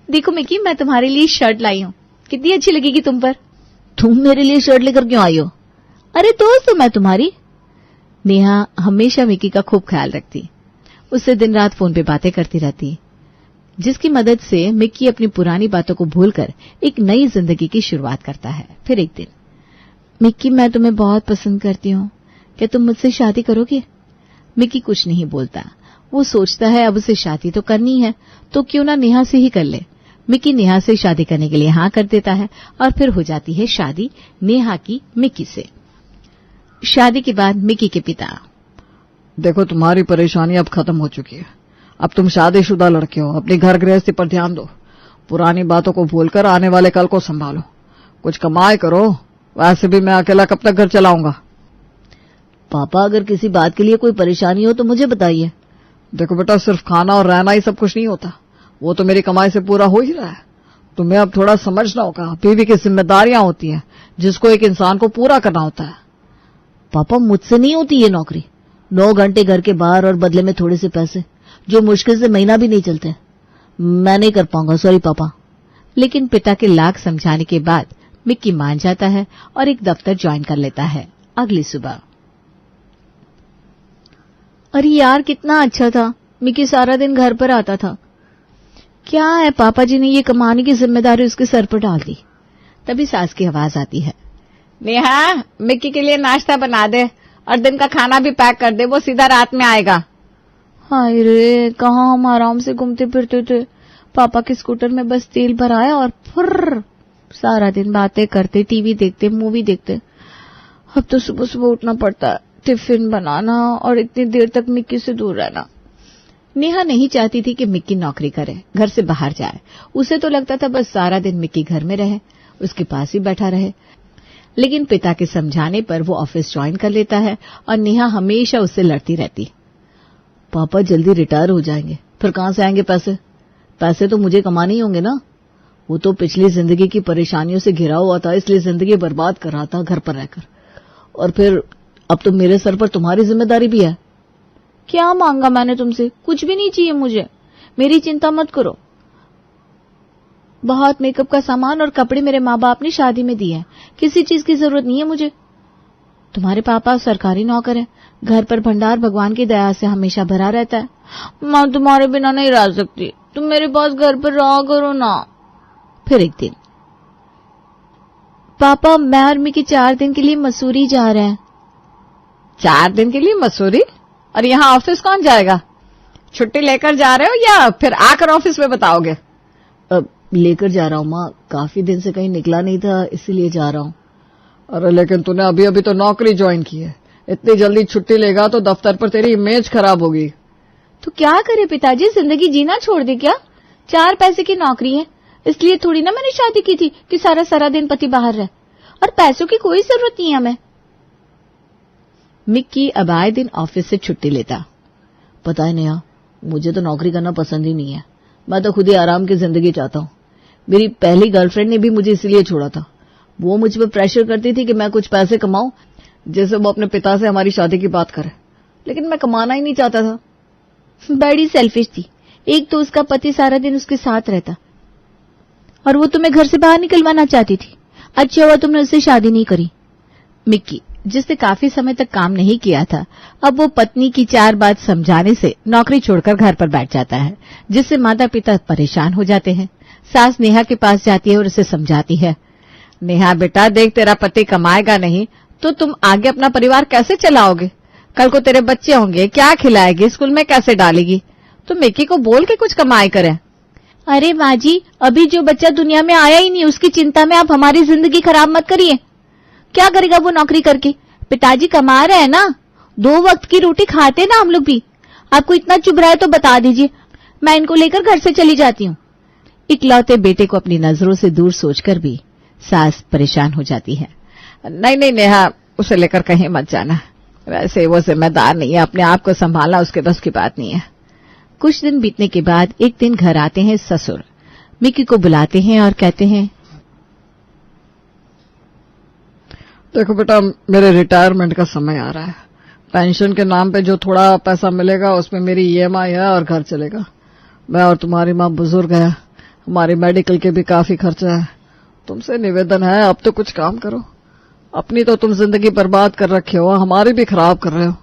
A: देखो मिक्की, मैं तुम्हारे लिए शर्ट लाई हूँ, कितनी अच्छी लगेगी तुम पर।
C: तुम मेरे लिए शर्ट लेकर क्यों आई हो?
A: अरे दोस्त हूं मैं तुम्हारी। नेहा हमेशा मिक्की का खूब ख्याल रखती, उससे दिन रात फोन पे बातें करती रहती, जिसकी मदद से मिक्की अपनी पुरानी बातों को भूलकर एक नई जिंदगी की शुरुआत करता है। फिर एक दिन, मिक्की मैं तुम्हें बहुत पसंद करती हूँ, क्या तुम मुझसे शादी करोगे? मिक्की कुछ नहीं बोलता, वो सोचता है अब उसे शादी तो करनी है, तो क्यों ना नेहा से ही कर ले। मिक्की नेहा से शादी करने के लिए हाँ कर देता है और फिर हो जाती है शादी नेहा की मिक्की से। शादी के बाद मिक्की के पिता,
B: देखो तुम्हारी परेशानी अब खत्म हो चुकी है, अब तुम शादीशुदा लड़के हो, अपनी घर गृहस्थी पर ध्यान दो, पुरानी बातों को भूलकर आने वाले कल को संभालो, कुछ कमाई करो, वैसे भी मैं अकेला कब तक घर चलाऊंगा।
C: पापा, अगर किसी बात के लिए कोई परेशानी हो तो मुझे बताइए।
B: देखो बेटा, सिर्फ खाना और रहना ही सब कुछ नहीं होता, वो तो मेरी कमाई से पूरा हो ही रहा है। तुम्हें अब थोड़ा समझना होगा, बीवी की जिम्मेदारियां होती हैं जिसको एक इंसान को पूरा करना होता है।
C: पापा, मुझसे नहीं होती ये नौकरी, 9 घंटे घर के बाहर और बदले में थोड़े से पैसे, जो मुश्किल से महीना भी नहीं चलते। मैं नहीं कर पाऊंगा, सॉरी पापा।
A: लेकिन पिता के लाख समझाने के बाद मिक्की मान जाता है और एक दफ्तर ज्वाइन कर लेता है। अगली सुबह, अरे यार कितना अच्छा था, मिक्की सारा दिन घर पर आता था। क्या है, पापा जी ने ये कमाने की जिम्मेदारी उसके सर पर डाल दी। तभी सास की आवाज आती है, नेहा मिक्की के लिए नाश्ता बना दे और दिन का खाना भी पैक कर दे, वो सीधा रात में आएगा। हाय रे, कहाँ हम आराम से घूमते फिरते थे, पापा के स्कूटर में बस तेल भराया और फुर्र, सारा दिन बातें करते, टीवी देखते, मूवी देखते। अब तो सुबह सुबह उठना पड़ता है, टिफिन बनाना और इतनी देर तक मिक्की से दूर रहना। नेहा नहीं चाहती थी कि मिक्की नौकरी करे, घर से बाहर जाए। उसे तो लगता था बस सारा दिन मिक्की घर में रहे, उसके पास ही बैठा रहे। लेकिन पिता के समझाने पर वो ऑफिस ज्वाइन कर लेता है और नेहा हमेशा उससे लड़ती रहती।
C: पापा जल्दी रिटायर हो जाएंगे, फिर कहां से आएंगे पैसे? पैसे तो मुझे कमाने ही होंगे ना। वो तो पिछली जिंदगी की परेशानियों से घिरा हुआ था, इसलिए जिंदगी बर्बाद कर रहा था घर पर रहकर। और फिर अब तो मेरे सर पर तुम्हारी जिम्मेदारी भी है।
A: क्या मांगा मैंने तुमसे? कुछ भी नहीं चाहिए मुझे, मेरी चिंता मत करो। बहुत मेकअप का सामान और कपड़े मेरे माँ बाप ने शादी में दिए हैं, किसी चीज की जरूरत नहीं है मुझे। तुम्हारे पापा सरकारी नौकर हैं, घर पर भंडार भगवान की दया से हमेशा भरा रहता है। मैं तुम्हारे बिना नहीं रह सकती, तुम मेरे पास घर पर रहा करो ना। फिर एक दिन, पापा मैं और मिक्की 4 दिन के लिए मसूरी जा रहे हैं।
B: 4 दिन के लिए मसूरी? और यहाँ ऑफिस कौन जाएगा? छुट्टी लेकर जा रहे हो या फिर आकर ऑफिस में बताओगे?
C: अब लेकर जा रहा हूँ माँ, काफी दिन से कहीं निकला नहीं था इसीलिए जा रहा हूँ।
B: अरे लेकिन तूने अभी अभी तो नौकरी ज्वाइन की है, इतनी जल्दी छुट्टी लेगा तो दफ्तर पर तेरी इमेज खराब होगी।
A: तो क्या करे पिताजी, जिंदगी जीना छोड़ दे क्या? 4 पैसे की नौकरी है, इसलिए थोड़ी ना मैंने शादी की थी कि सारा सारा दिन पति बाहर रहे, और पैसों की कोई जरूरत नहीं है हमें। मिक्की अब आए दिन ऑफिस से छुट्टी लेता।
C: पता है नेहा, मुझे तो नौकरी करना पसंद ही नहीं है, मैं तो खुद ही आराम की जिंदगी चाहता हूँ। मेरी पहली गर्लफ्रेंड ने भी मुझे इसलिए छोड़ा था। वो मुझ पर प्रेशर करती थी कि मैं कुछ पैसे कमाऊं जिससे वो अपने पिता से हमारी शादी की बात करे, लेकिन मैं कमाना ही नहीं चाहता था।
A: बड़ी सेल्फिश थी। एक तो उसका पति सारा दिन उसके साथ रहता और वो तुम्हें घर से बाहर निकलवाना चाहती थी। अच्छा हुआ तुमने उससे शादी नहीं करी। मिक्की, जिसने काफी समय तक काम नहीं किया था, अब वो पत्नी की 4 बात समझाने से नौकरी छोड़कर घर पर बैठ जाता है, जिससे माता पिता परेशान हो जाते हैं। सास नेहा के पास जाती है और उसे समझाती है, नेहा बेटा देख, तेरा पति कमाएगा नहीं तो तुम आगे अपना परिवार कैसे चलाओगे? कल को तेरे बच्चे होंगे, क्या खिलाएगी, स्कूल में कैसे डालेगी? तो मिक्की को बोल के कुछ कमाई करे। अरे माँ जी, अभी जो बच्चा दुनिया में आया ही नहीं उसकी चिंता में आप हमारी जिंदगी खराब मत करिए। क्या करेगा वो नौकरी करके? पिताजी कमा रहे हैं ना, 2 वक्त की रोटी खाते ना हम लोग भी। आपको इतना चुभ रहा है तो बता दीजिए, मैं इनको लेकर घर से चली जाती हूँ। इकलौते बेटे को अपनी नजरों से दूर सोचकर भी सास परेशान हो जाती है। नहीं नहीं नेहा, उसे लेकर कहीं मत जाना, वैसे वो जिम्मेदार नहीं है, अपने आप को संभालना उसके बस की बात नहीं है। कुछ दिन बीतने के बाद एक दिन घर आते हैं ससुर। मिक्की को बुलाते हैं और कहते हैं,
B: देखो बेटा, मेरे रिटायरमेंट का समय आ रहा है। पेंशन के नाम पे जो थोड़ा पैसा मिलेगा उसमें मेरी EMI है और घर चलेगा। मैं और तुम्हारी माँ बुजुर्ग है, हमारी मेडिकल के भी काफी खर्चा है। तुमसे निवेदन है, अब तो कुछ काम करो। अपनी तो तुम जिंदगी बर्बाद कर रखे हो, हमारी भी खराब कर रहे हो।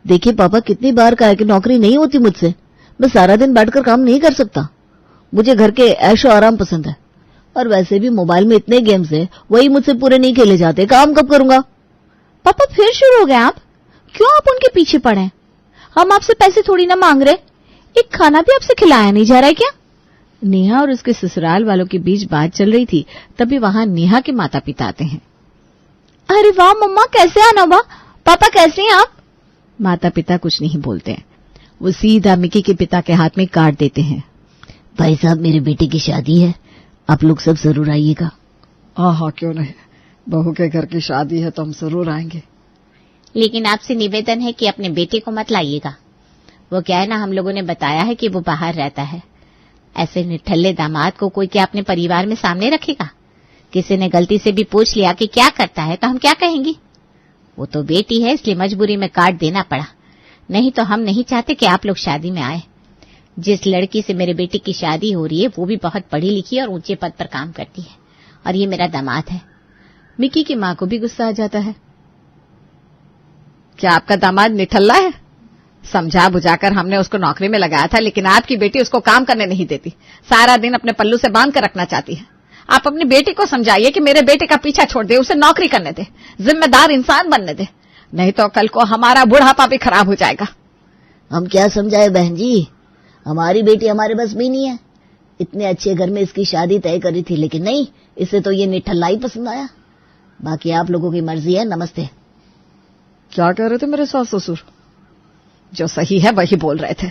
C: देखिए पापा, कितनी बार कहा है कि नौकरी नहीं होती मुझसे, मैं सारा दिन बैठकर काम नहीं कर सकता। मुझे घर के ऐशो आराम पसंद है, और वैसे भी मोबाइल में इतने गेम्स है, वही मुझसे पूरे नहीं खेले जाते, काम कब करूंगा?
A: पापा फिर शुरू हो गए आप? क्यों आप उनके पीछे पड़े? हम आपसे पैसे थोड़ी ना मांग रहे, एक खाना भी आपसे खिलाया नहीं जा रहा है क्या? नेहा और उसके ससुराल वालों के बीच बात चल रही थी, तभी वहां नेहा के माता पिता आते हैं। अरे वाह मम्मा, कैसे आना हुआ? पापा कैसे हैं आप? माता पिता कुछ नहीं बोलते हैं, वो सीधा मिक्की के पिता के हाथ में कार्ड देते हैं।
C: भाई साहब, मेरे बेटे की शादी है, आप लोग सब जरूर आइएगा।
B: हाँ, क्यों नहीं, बहू के घर की शादी है तो हम जरूर आएंगे।
D: लेकिन आपसे निवेदन है कि अपने बेटे को मत लाइएगा। वो क्या है ना, हम लोगों ने बताया है कि वो बाहर रहता है। ऐसे निठल्ले दामाद को कोई क्या अपने परिवार में सामने रखेगा? किसी ने गलती से भी पूछ लिया कि क्या करता है तो हम क्या कहेंगी? वो तो बेटी है, इसलिए मजबूरी में कार्ड देना पड़ा, नहीं तो हम नहीं चाहते कि आप लोग शादी में आए। जिस लड़की से मेरे बेटे की शादी हो रही है वो भी बहुत पढ़ी लिखी और ऊंचे पद पर काम करती है, और ये मेरा दामाद है।
A: मिक्की की माँ को भी गुस्सा आ जाता है। क्या आपका दामाद निठल्ला है? समझा बुझाकर हमने उसको नौकरी में लगाया था, लेकिन आपकी बेटी उसको काम करने नहीं देती, सारा दिन अपने पल्लू से बांध कर रखना चाहती है। आप अपनी बेटी को समझाइए कि मेरे बेटे का पीछा छोड़ दे, उसे नौकरी करने दे, जिम्मेदार इंसान बनने दे, नहीं तो कल को हमारा बुढ़ापा भी खराब हो जाएगा।
C: हम क्या समझाए बहन जी, हमारी बेटी हमारे बस में नहीं है। इतने अच्छे घर में इसकी शादी तय करी थी, लेकिन नहीं, इसे तो ये निठल्ला ही पसंद आया। बाकी आप लोगों की मर्जी है। नमस्ते।
B: क्या कह रहे थे मेरे सास ससुर?
A: जो सही है वही बोल रहे थे।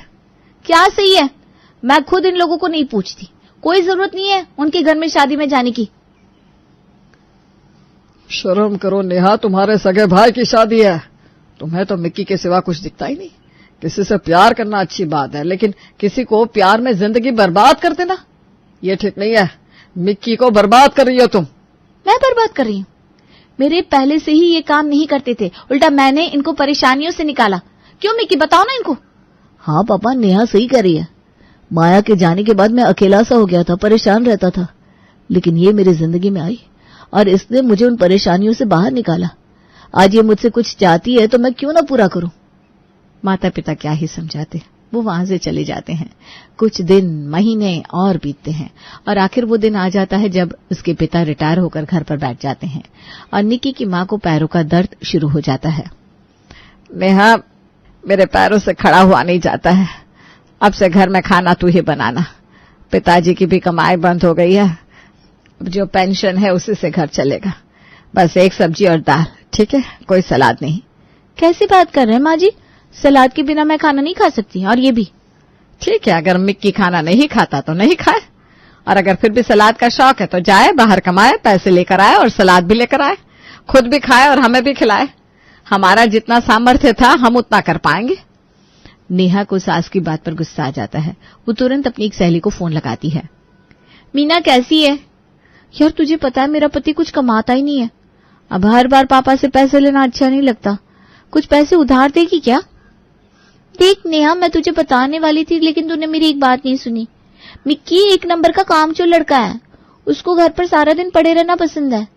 A: क्या सही है? मैं खुद इन लोगों को नहीं पूछती, कोई जरूरत नहीं है उनके घर में शादी में जाने की।
B: शर्म करो नेहा, तुम्हारे सगे भाई की शादी है। तुम्हें तो मिक्की के सिवा कुछ दिखता ही नहीं। किसी से प्यार करना अच्छी बात है, लेकिन किसी को प्यार में जिंदगी बर्बाद कर देना, ये ठीक नहीं है। मिक्की को बर्बाद कर रही हो तुम।
A: मैं बर्बाद कर रही हूँ? मेरे पहले से ही ये काम नहीं करते थे, उल्टा मैंने इनको परेशानियों से निकाला। क्यों मिक्की, बताओ ना इनको।
C: हाँ पापा, नेहा सही कह रही है। माया के जाने के बाद मैं अकेला सा हो गया था, परेशान रहता था, लेकिन ये मेरी जिंदगी में आई और इसने मुझे उन परेशानियों से बाहर निकाला। आज ये मुझसे कुछ चाहती है तो मैं क्यों ना पूरा करूं।
A: माता पिता क्या ही समझाते, वो वहां से चले जाते हैं। कुछ दिन महीने और बीतते हैं और आखिर वो दिन आ जाता है जब उसके पिता रिटायर होकर घर पर बैठ जाते हैं और निक्की की माँ को पैरों का दर्द शुरू हो जाता है। नेहा, मेरे पैरों से खड़ा हुआ नहीं जाता है, अब से घर में खाना तू ही बनाना। पिताजी की भी कमाई बंद हो गई है, अब जो पेंशन है उसी से घर चलेगा।
B: बस एक सब्जी और दाल, ठीक है, कोई सलाद नहीं।
A: कैसी बात कर रहे हैं माँ जी, सलाद के बिना मैं खाना नहीं खा सकती, और ये भी।
B: ठीक है, अगर मिक्की खाना नहीं खाता तो नहीं खाए, और अगर फिर भी सलाद का शौक है तो जाए बाहर कमाए, पैसे लेकर आए और सलाद भी लेकर आए, खुद भी खाए और हमें भी खिलाए। हमारा जितना सामर्थ्य था हम उतना कर पाएंगे।
A: नेहा को सास की बात पर गुस्सा आ जाता है। वो तुरंत अपनी एक सहेली को फोन लगाती है। मीना कैसी है? यार तुझे पता है मेरा पति कुछ कमाता ही नहीं है, अब हर बार पापा से पैसे लेना अच्छा नहीं लगता, कुछ पैसे उधार देगी क्या? देख नेहा, मैं तुझे बताने वाली थी लेकिन तूने मेरी एक बात नहीं सुनी। मिक्की एक नंबर का कामचोर लड़का है, उसको घर पर सारा दिन पड़े रहना पसंद है।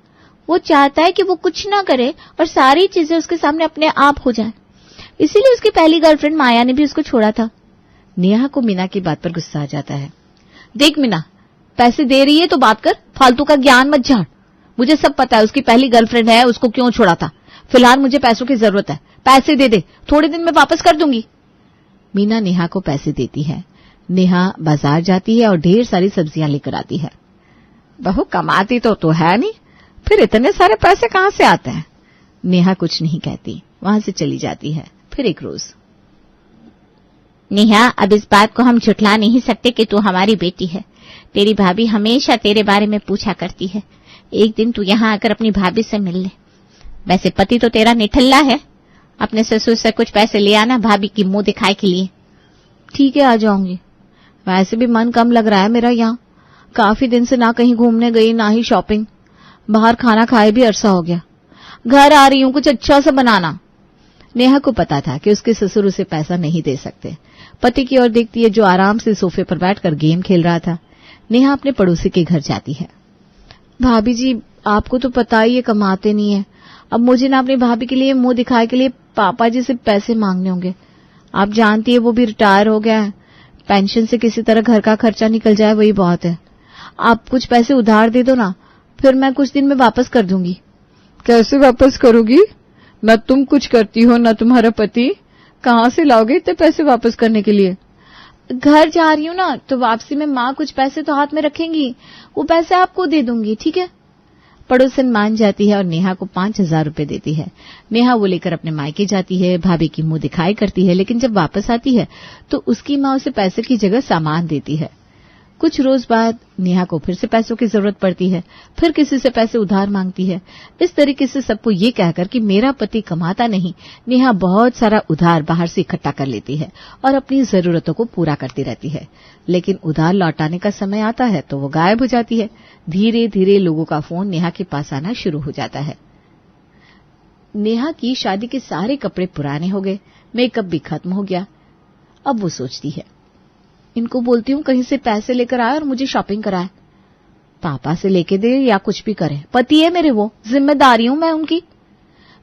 A: वो चाहता है कि वो कुछ ना करे और सारी चीजें उसके सामने अपने आप हो जाए, इसीलिए उसकी पहली गर्लफ्रेंड माया ने भी उसको छोड़ा था। नेहा को मीना की बात पर गुस्सा आ जाता है। देख मीना, पैसे दे रही है तो बात कर, फालतू का ज्ञान मत झाड़। मुझे सब पता है उसकी पहली गर्लफ्रेंड है, उसको क्यों छोड़ा था। फिलहाल मुझे पैसों की जरूरत है, पैसे दे दे, थोड़े दिन में वापस कर दूंगी। मीना नेहा को पैसे देती है। नेहा बाजार जाती है और ढेर सारी सब्जियां लेकर आती है।
B: बहू कमाती तो है नहीं, फिर इतने सारे पैसे कहां से आते हैं?
A: नेहा कुछ नहीं कहती, वहां से चली जाती है। फिर एक रोज,
D: नेहा, अब इस बात को हम झुठला नहीं सकते कि तू हमारी बेटी है। तेरी भाभी हमेशा तेरे बारे में पूछा करती है, एक दिन तू यहाँ आकर अपनी भाभी से मिल ले। वैसे पति तो तेरा निठल्ला है, अपने ससुर से कुछ पैसे ले आना भाभी की मुंह दिखाए के लिए।
A: ठीक है, आ जाऊंगी। वैसे भी मन कम लग रहा है मेरा यहाँ, काफी दिन से ना कहीं घूमने गई ना ही शॉपिंग, बाहर खाना खाए भी अरसा हो गया। घर आ रही हूँ, कुछ अच्छा सा बनाना। नेहा को पता था कि उसके ससुर उसे पैसा नहीं दे सकते। पति की ओर देखती है जो आराम से सोफे पर बैठकर गेम खेल रहा था। नेहा अपने पड़ोसी के घर जाती है। भाभी जी, आपको तो पता ही है कमाते नहीं है, अब मुझे ना अपनी भाभी के लिए मुंह दिखाए के लिए पापा जी से पैसे मांगने होंगे। आप जानती है वो भी रिटायर हो गया है, पेंशन से किसी तरह घर का खर्चा निकल जाए वही बहुत है। आप कुछ पैसे उधार दे दो ना, फिर मैं कुछ दिन में वापस कर दूंगी।
B: कैसे वापस करोगी? न तुम कुछ करती हो न तुम्हारा पति, कहां से लाओगे इतने पैसे वापस करने के लिए?
A: घर जा रही हूँ ना, तो वापसी में माँ कुछ पैसे तो हाथ में रखेंगी, वो पैसे आपको दे दूंगी, ठीक है? पड़ोसन मान जाती है और नेहा को 5,000 रुपए देती है। नेहा वो लेकर अपने मायके जाती है, भाभी की मुंह दिखाई करती है, लेकिन जब वापस आती है तो उसकी माँ उसे पैसे की जगह सामान देती है। कुछ रोज बाद नेहा को फिर से पैसों की जरूरत पड़ती है, फिर किसी से पैसे उधार मांगती है। इस तरीके से सबको ये कहकर कि मेरा पति कमाता नहीं, नेहा बहुत सारा उधार बाहर से इकट्ठा कर लेती है और अपनी जरूरतों को पूरा करती रहती है। लेकिन उधार लौटाने का समय आता है तो वो गायब हो जाती है। धीरे धीरे लोगों का फोन नेहा के पास आना शुरू हो जाता है। नेहा की शादी के सारे कपड़े पुराने हो गए, मेकअप भी खत्म हो गया। अब वो सोचती है, इनको बोलती हूँ कहीं से पैसे लेकर आए और मुझे शॉपिंग कराए, पापा से लेके दे या कुछ भी करे, पति है मेरे, वो जिम्मेदारी हूं मैं उनकी।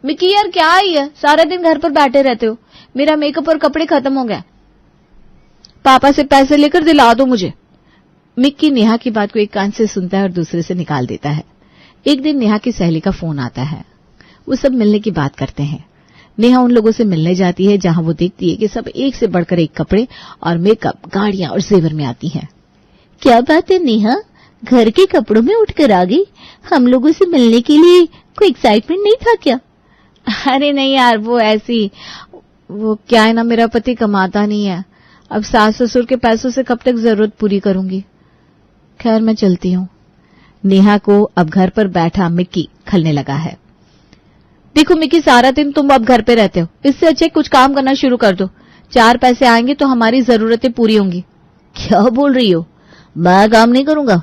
A: मिकी यार क्या ही है, सारा दिन घर पर बैठे रहते हो, मेरा मेकअप और कपड़े खत्म हो गए, पापा से पैसे लेकर दिला दो मुझे। मिक्की नेहा की बात को एक कान से सुनता है और दूसरे से निकाल देता है। एक दिन नेहा की सहेली का फोन आता है, वो सब मिलने की बात करते हैं। नेहा उन लोगों से मिलने जाती है जहां वो देखती है कि सब एक से बढ़कर एक कपड़े और मेकअप, गाड़ियां और जेवर में आती हैं।
C: क्या बात है नेहा, घर के कपड़ों में उठकर आ गई? हम लोगों से मिलने के लिए कोई एक्साइटमेंट नहीं था क्या?
A: अरे नहीं यार, वो ऐसी, वो क्या है ना, मेरा पति कमाता नहीं है, अब सास ससुर के पैसों से कब तक जरूरत पूरी करूंगी। खैर मैं चलती हूँ। नेहा को अब घर पर बैठा मिक्की खलने लगा है। देखो मिक्की, सारा दिन तुम अब घर पे रहते हो, इससे अच्छे कुछ काम करना शुरू कर दो, 4 पैसे आएंगे तो हमारी जरूरतें पूरी होंगी।
C: क्या बोल रही हो? मैं काम नहीं करूंगा,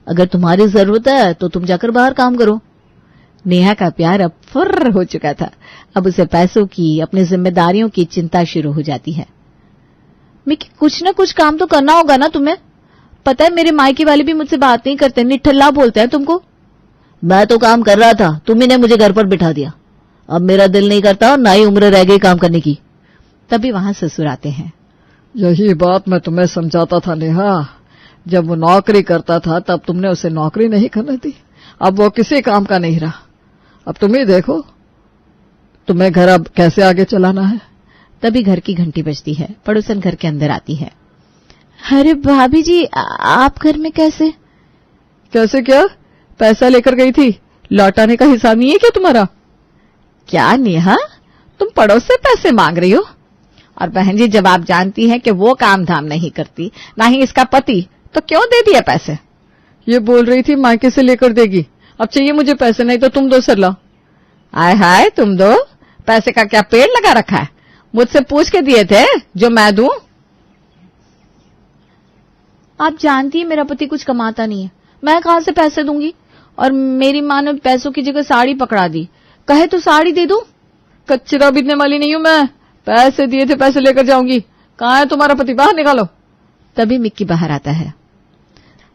C: अगर तुम्हारी जरूरत है तो तुम जाकर बाहर काम करो।
A: नेहा का प्यार अब फुर्र हो चुका था, अब उसे पैसों की, अपनी जिम्मेदारियों की चिंता शुरू हो जाती है। मिक्की, कुछ ना कुछ काम तो करना होगा ना तुम्हें, पता है मेरे मायके वाले भी मुझसे बात नहीं करते, निठल्ला बोलते हैं तुमको।
C: मैं तो काम कर रहा था, तुम्ही ने मुझे घर पर बिठा दिया, अब मेरा दिल नहीं करता और ना ही उम्र रह गई काम करने की।
A: तभी वहां ससुर आते हैं।
B: यही बात मैं तुम्हें समझाता था नेहा, जब वो नौकरी करता था तब तुमने उसे नौकरी नहीं करने दी, अब वो किसी काम का नहीं रहा। अब तुम ही देखो, तुम्हें घर अब कैसे आगे चलाना है।
A: तभी घर की घंटी बजती है, पड़ोसन घर के अंदर आती है। अरे भाभी जी, आप घर में कैसे?
B: कैसे क्या? पैसा लेकर गई थी, लौटाने का हिसाब नहीं है क्या तुम्हारा?
A: क्या नेहा, तुम पड़ोस से पैसे मांग रही हो? और बहन जी, जब आप जानती हैं कि वो काम धाम नहीं करती, ना ही इसका पति, तो क्यों दे दिए पैसे?
B: ये बोल रही थी मायके से लेकर देगी। अब चाहिए मुझे पैसे, नहीं तो तुम दो सरला।
A: आय हाय, तुम दो? पैसे का क्या पेड़ लगा रखा है? मुझसे पूछ के दिए थे जो मैं दूं? आप जानती है मेरा पति कुछ कमाता नहीं है, मैं कहां से पैसे दूंगी? और मेरी माँ ने पैसों की जगह साड़ी पकड़ा दी, कहे तो साड़ी दे दूं?
B: कचरा बीतने वाली नहीं हूं मैं, पैसे दिए थे पैसे लेकर जाऊंगी। कहाँ है तुम्हारा पति? बाहर निकालो।
A: तभी मिक्की बाहर आता है।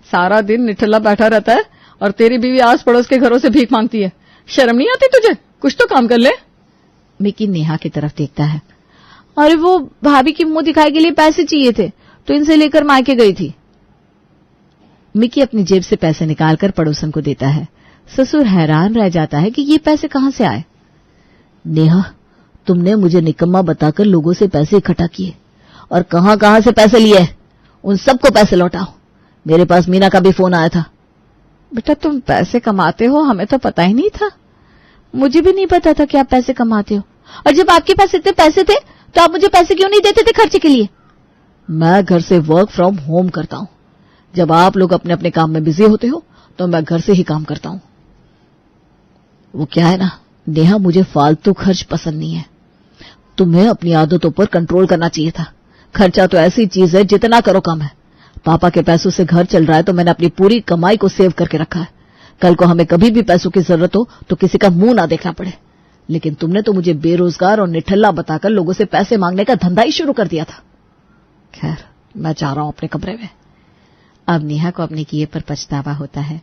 B: सारा दिन निठल्ला बैठा रहता है और तेरी बीवी आस पड़ोस के घरों से भीख मांगती है। शर्म नहीं आती तुझे? कुछ तो काम कर ले।
A: मिक्की नेहा की तरफ देखता है। अरे वो भाभी की मुंह दिखाई के लिए पैसे चाहिए थे, तो इनसे लेकर मायके गई थी। मिक्की अपनी जेब से पैसे निकालकर पड़ोसन को देता है। ससुर हैरान रह जाता है कि ये पैसे कहां से आए।
C: नेहा, तुमने मुझे निकम्मा बताकर लोगों से पैसे इकट्ठा किए और कहां कहां से पैसे लिए, उन सबको पैसे लौटाओ। मेरे पास मीना का भी फोन आया था।
A: बेटा, तुम पैसे कमाते हो, हमें तो पता ही नहीं था। मुझे भी नहीं पता था कि आप पैसे कमाते हो। और जब आपके पास इतने पैसे थे तो आप मुझे पैसे क्यों नहीं देते थे खर्चे के लिए?
C: मैं घर से वर्क फ्रॉम होम करता हूं। जब आप लोग अपने अपने काम में बिजी होते हो तो मैं घर से ही काम करता हूं। वो क्या है ना नेहा, मुझे फालतू खर्च पसंद नहीं है। तुम्हें अपनी आदतों पर कंट्रोल करना चाहिए था। खर्चा तो ऐसी चीज है जितना करो कम है। पापा के पैसों से घर चल रहा है तो मैंने अपनी पूरी कमाई को सेव करके रखा है। कल को हमें कभी भी पैसों की जरूरत हो तो किसी का मुंह ना देखना पड़े। लेकिन तुमने तो मुझे बेरोजगार और निठल्ला बताकर लोगों से पैसे मांगने का धंधा ही शुरू कर दिया था। खैर, मैं जा रहा हूं अपने कमरे में।
A: अब नेहा को अपने किए पर पछतावा होता है,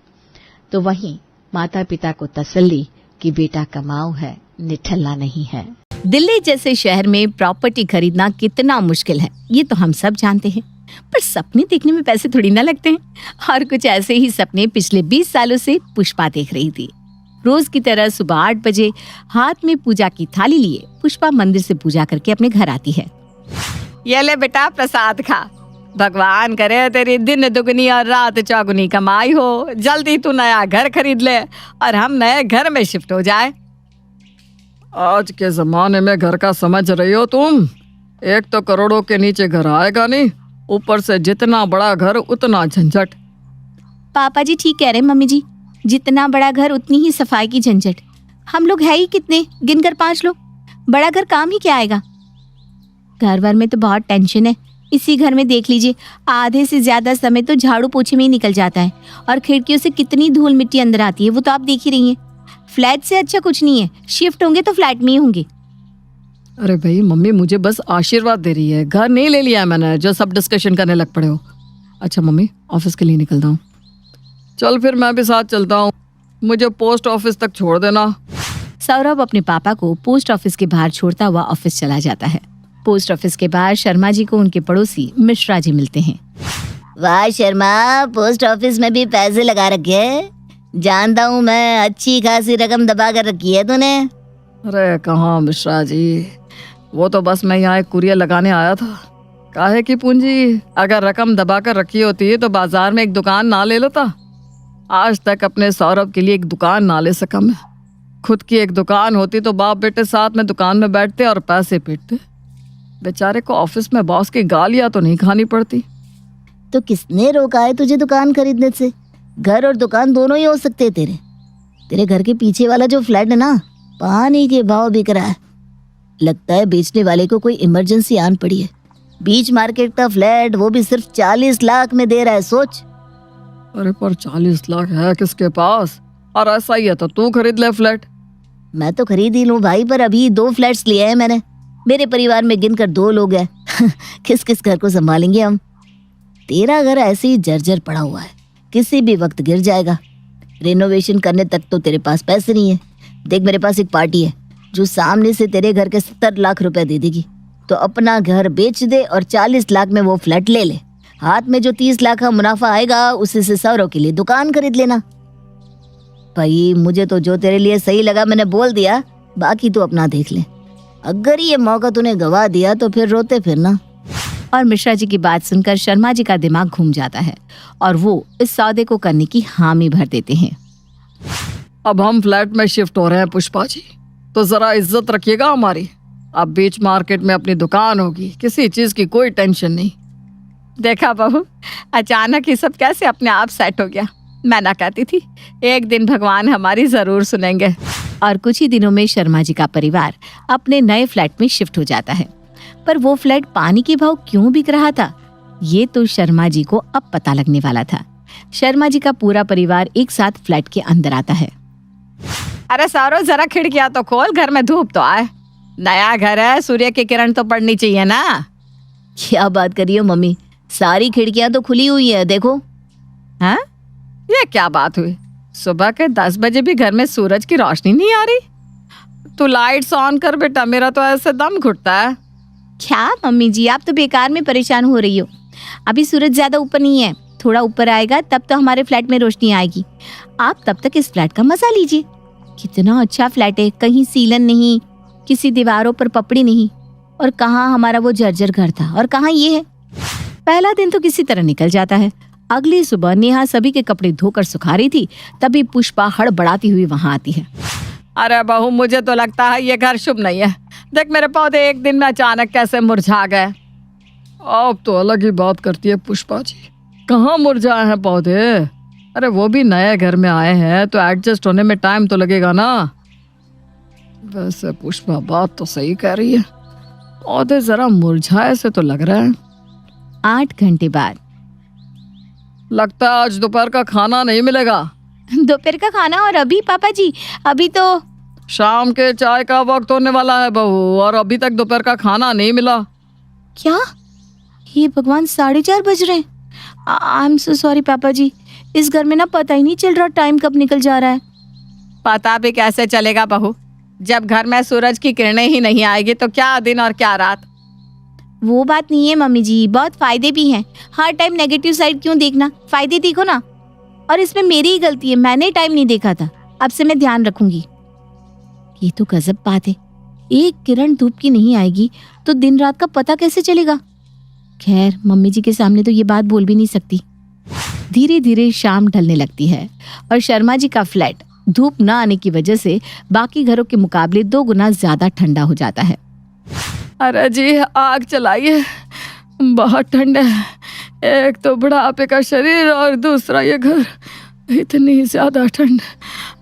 A: तो वहीं माता पिता को तसल्ली कि बेटा कमाऊ है, निठल्ला नहीं है।
E: दिल्ली जैसे शहर में प्रॉपर्टी खरीदना कितना मुश्किल है, ये तो हम सब जानते हैं। पर सपने देखने में पैसे थोड़ी ना लगते हैं। और कुछ ऐसे ही सपने पिछले 20 सालों से पुष्पा देख रही थी। रोज की तरह सुबह 8 बजे हाथ में पूजा की थाली लिए पुष्पा मंदिर से पूजा करके अपने घर आती है। ये ले बेटा, प्रसाद खा। भगवान करे तेरी दिन दुगनी और रात चौगुनी कमाई हो। जल्दी तू नया घर खरीद ले और हम नए घर में शिफ्ट हो जाए।
B: आज के जमाने में घर का समझ रही हो तुम? एक तो करोड़ों के नीचे घर आएगा नहीं, ऊपर से जितना बड़ा घर उतना झंझट।
D: पापा जी ठीक कह रहे हैं मम्मी जी, जितना बड़ा घर उतनी ही सफाई की झंझट। हम लोग है ही कितने, गिनकर 5 लोग। बड़ा घर काम ही क्या आएगा। घर वर में तो बहुत टेंशन है। इसी घर में देख लीजिए, आधे से ज्यादा समय तो झाड़ू पोछे में ही निकल जाता है और खिड़कियों से कितनी धूल मिट्टी अंदर आती है, वो तो आप देख ही रही हैं। फ्लैट से अच्छा कुछ नहीं है, शिफ्ट होंगे तो फ्लैट में ही होंगे।
B: अरे भाई, मम्मी मुझे बस आशीर्वाद दे रही है, घर नहीं ले लिया है मैंने जो सब डिस्कशन करने लग पड़े हो। अच्छा मम्मी, ऑफिस के लिए निकलता हूँ। चल फिर मैं भी साथ चलता हूँ, मुझे पोस्ट ऑफिस तक छोड़ देना।
E: सौरभ अपने पापा को पोस्ट ऑफिस के बाहर छोड़ता हुआ ऑफिस चला जाता है। पोस्ट ऑफिस के बाहर शर्मा जी को उनके पड़ोसी मिश्रा जी मिलते हैं।
C: वाह शर्मा, पोस्ट ऑफिस में भी पैसे लगा रखे हैं। जानता हूँ मैं, अच्छी खासी रकम दबा कर रखी है तूने।
B: अरे कहाँ मिश्रा जी, वो तो बस मैं यहाँ एक कुरियर लगाने आया था। काहे की पूंजी, अगर रकम दबा कर रखी होती तो बाजार में एक दुकान ना ले लेता। आज तक अपने सौरभ के लिए एक दुकान ना ले सका मैं। खुद की एक दुकान होती तो बाप बेटे साथ में दुकान में बैठते और पैसे पीटते। बेचारे को ऑफिस में बॉस की गालियां तो नहीं खानी पड़ती।
C: तो किसने रोका है तुझे दुकान खरीदने से? घर और दुकान दोनों ही हो सकते हैं तेरे घर के पीछे वाला जो फ्लैट है ना, पानी के भाव बिक रहा है। लगता है बेचने वाले को कोई इमरजेंसी आन पड़ी है। बीच मार्केट का फ्लैट, वो भी सिर्फ 40 लाख में दे रहा है, सोच।
B: अरे पर 40 लाख है किसके पास? और ऐसा ही है तो तू खरीद ले फ्लैट।
C: मैं तो खरीद ही लूं भाई, पर अभी 2 फ्लैट्स लिए हैं मैंने। मेरे परिवार में गिनकर 2 लोग हैं। किस किस घर को संभालेंगे हम? तेरा घर ऐसे ही जर्जर पड़ा हुआ है, किसी भी वक्त गिर जाएगा। रेनोवेशन करने तक तो तेरे पास पैसे नहीं है। देख, मेरे पास एक पार्टी है जो सामने से तेरे घर के 70 लाख रुपए दे देगी। तो अपना घर बेच दे और 40 लाख में वो फ्लैट ले ले। हाथ में जो 30 लाख का मुनाफा आएगा उसी से सौरभ के लिए दुकान खरीद लेना। भाई, मुझे तो जो तेरे लिए सही लगा मैंने बोल दिया, बाकी तू अपना देख ले। अगर ये मौका तूने गवा दिया तो फिर रोते फिरना।
E: और मिश्रा जी की बात सुनकर शर्मा जी का दिमाग घूम जाता है और वो इस सौदे को करने की हामी भर देते हैं।
B: अब हम फ्लैट में शिफ्ट हो रहे हैं पुष्पा जी, तो जरा इज्जत रखिएगा हमारी। अब बीच मार्केट में अपनी दुकान होगी, किसी चीज की कोई टेंशन नहीं।
E: देखा बहू, अचानक ही सब कैसे अपने आप सेट हो गया। मैं ना कहती थी एक दिन भगवान हमारी जरूर सुनेंगे।
A: और कुछ ही दिनों में शर्मा जी का परिवार अपने नए फ्लैट में शिफ्ट हो जाता है। पर वो फ्लैट पानी के भाव क्यों बिक रहा था, ये तो शर्मा जी को अब पता लगने वाला था। शर्मा जी का पूरा परिवार एक साथ फ्लैट के अंदर आता है।
E: अरे सौरव, जरा खिड़कियां तो खोल, घर में धूप तो आए। नया घर है, सूर्य की किरण तो पड़नी चाहिए ना।
C: क्या बात कर रही हो मम्मी, सारी खिड़कियां तो खुली हुई है, देखो।
E: हाँ, ये क्या बात हुई? सुबह के 10 बजे भी घर में सूरज की रोशनी नहीं आ रही? तू लाइट्स ऑन कर बेटा, मेरा तो ऐसे दम घुटता है।
A: क्या मम्मी जी, आप तो बेकार में परेशान हो रही हो। अभी सूरज ज्यादा ऊपर नहीं है, थोड़ा ऊपर आएगा तब तो हमारे फ्लैट में रोशनी आएगी। आप तब तक इस फ्लैट का मजा लीजिए। कितना अच्छा फ्लैट है, कहीं सीलन नहीं, किसी दीवारों पर पपड़ी नहीं। और कहाँ हमारा वो जर्जर घर था और कहाँ ये है। पहला दिन तो किसी तरह निकल जाता है। अगली सुबह नेहा सभी के कपड़े धोकर सुखा रही थी, तभी पुष्पा हड़बड़ाती हुई वहां आती है।
E: अरे बहू, मुझे तो लगता है ये घर शुभ नहीं है। देख, मेरे पौधे एक दिन में अचानक कैसे मुरझा गए।
B: आप तो अलग ही बात करती है पुष्पा जी, कहाँ मुरझाए हैं पौधे? अरे वो भी नए घर में आए हैं तो एडजस्ट होने में टाइम तो लगेगा ना। वैसे पुष्पा बात तो सही कह रही है, पौधे जरा मुरझाए से तो लग रहा है।
A: 8 घंटे बाद
B: लगता है आज दोपहर का खाना नहीं मिलेगा।
A: दोपहर का खाना? और अभी पापा जी, अभी तो
B: शाम के चाय का वक्त होने वाला है बहू, और अभी तक दोपहर का खाना नहीं मिला।
A: क्या? ये भगवान, 4:30 बज रहे हैं। आई एम सो सॉरी पापा जी, इस घर में ना पता ही नहीं चल रहा टाइम कब निकल जा रहा है।
E: पता भी कैसे चलेगा बहू, जब घर में सूरज की किरणें ही नहीं आएगी तो क्या दिन और क्या रात।
A: वो बात नहीं है मम्मी जी, बहुत फायदे भी हैं। हर टाइम नेगेटिव साइड क्यों देखना, फायदे देखो ना। और इसमें मेरी ही गलती है, मैंने टाइम नहीं देखा था। अब से मैं ध्यान रखूंगी। ये तो गजब बात है, एक किरण धूप की नहीं आएगी तो दिन रात का पता कैसे चलेगा। खैर, मम्मी जी के सामने तो ये बात बोल भी नहीं सकती। धीरे धीरे शाम ढलने लगती है और शर्मा जी का फ्लैट धूप न आने की वजह से बाकी घरों के मुकाबले 2 गुना ज्यादा ठंडा हो जाता है।
B: अरे जी, आग जलाइए, बहुत ठंड है। एक तो बुढ़ापे का शरीर और दूसरा ये घर, इतनी ज्यादा ठंड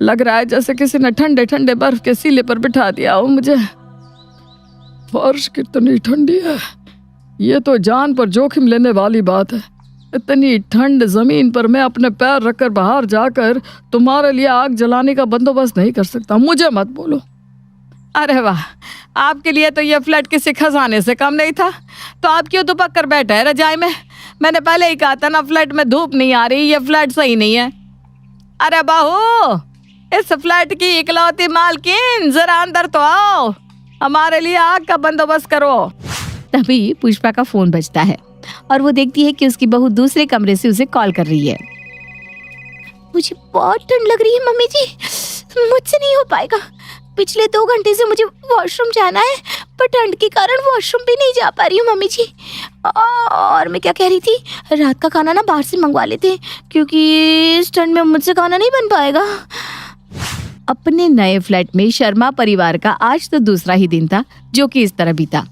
B: लग रहा है जैसे किसी ने ठंडे ठंडे बर्फ के सीले पर बिठा दिया हो मुझे। फर्श कितनी ठंडी है, ये तो जान पर जोखिम लेने वाली बात है। इतनी ठंड जमीन पर मैं अपने पैर रखकर बाहर जाकर तुम्हारे लिए आग जलाने का बंदोबस्त नहीं कर सकता, मुझे मत बोलो।
E: अरे वाह, आपके लिए तो ये फ्लैट किसी खजाने से कम नहीं था, तो आप क्यों दुपक कर बैठे हैं रजाई में? मैंने पहले ही कहा था ना, फ्लैट में धूप नहीं आ रही, ये फ्लैट सही नहीं है। अरे बहू, इस फ्लैट की इकलौती मालकिन, जरा अंदर तो आओ, हमारे लिए आग का बंदोबस्त करो।
A: तभी पुष्पा का फोन बजता है और वो देखती है कि उसकी बहू दूसरे कमरे से उसे कॉल कर रही है। मुझे बहुत ठंड लग रही है मम्मी जी, मुझसे नहीं हो पाएगा। पिछले 2 घंटे से मुझे वॉशरूम जाना है, पर ठंड के कारण वॉशरूम भी नहीं जा पा रही हूँ मम्मी जी। और मैं क्या कह रही थी, रात का खाना ना बाहर से मंगवा लेते हैं, क्योंकि इस ठंड में मुझसे खाना नहीं बन पाएगा। अपने नए फ्लैट में शर्मा परिवार का आज तो दूसरा ही दिन था जो कि इस तरह बीता।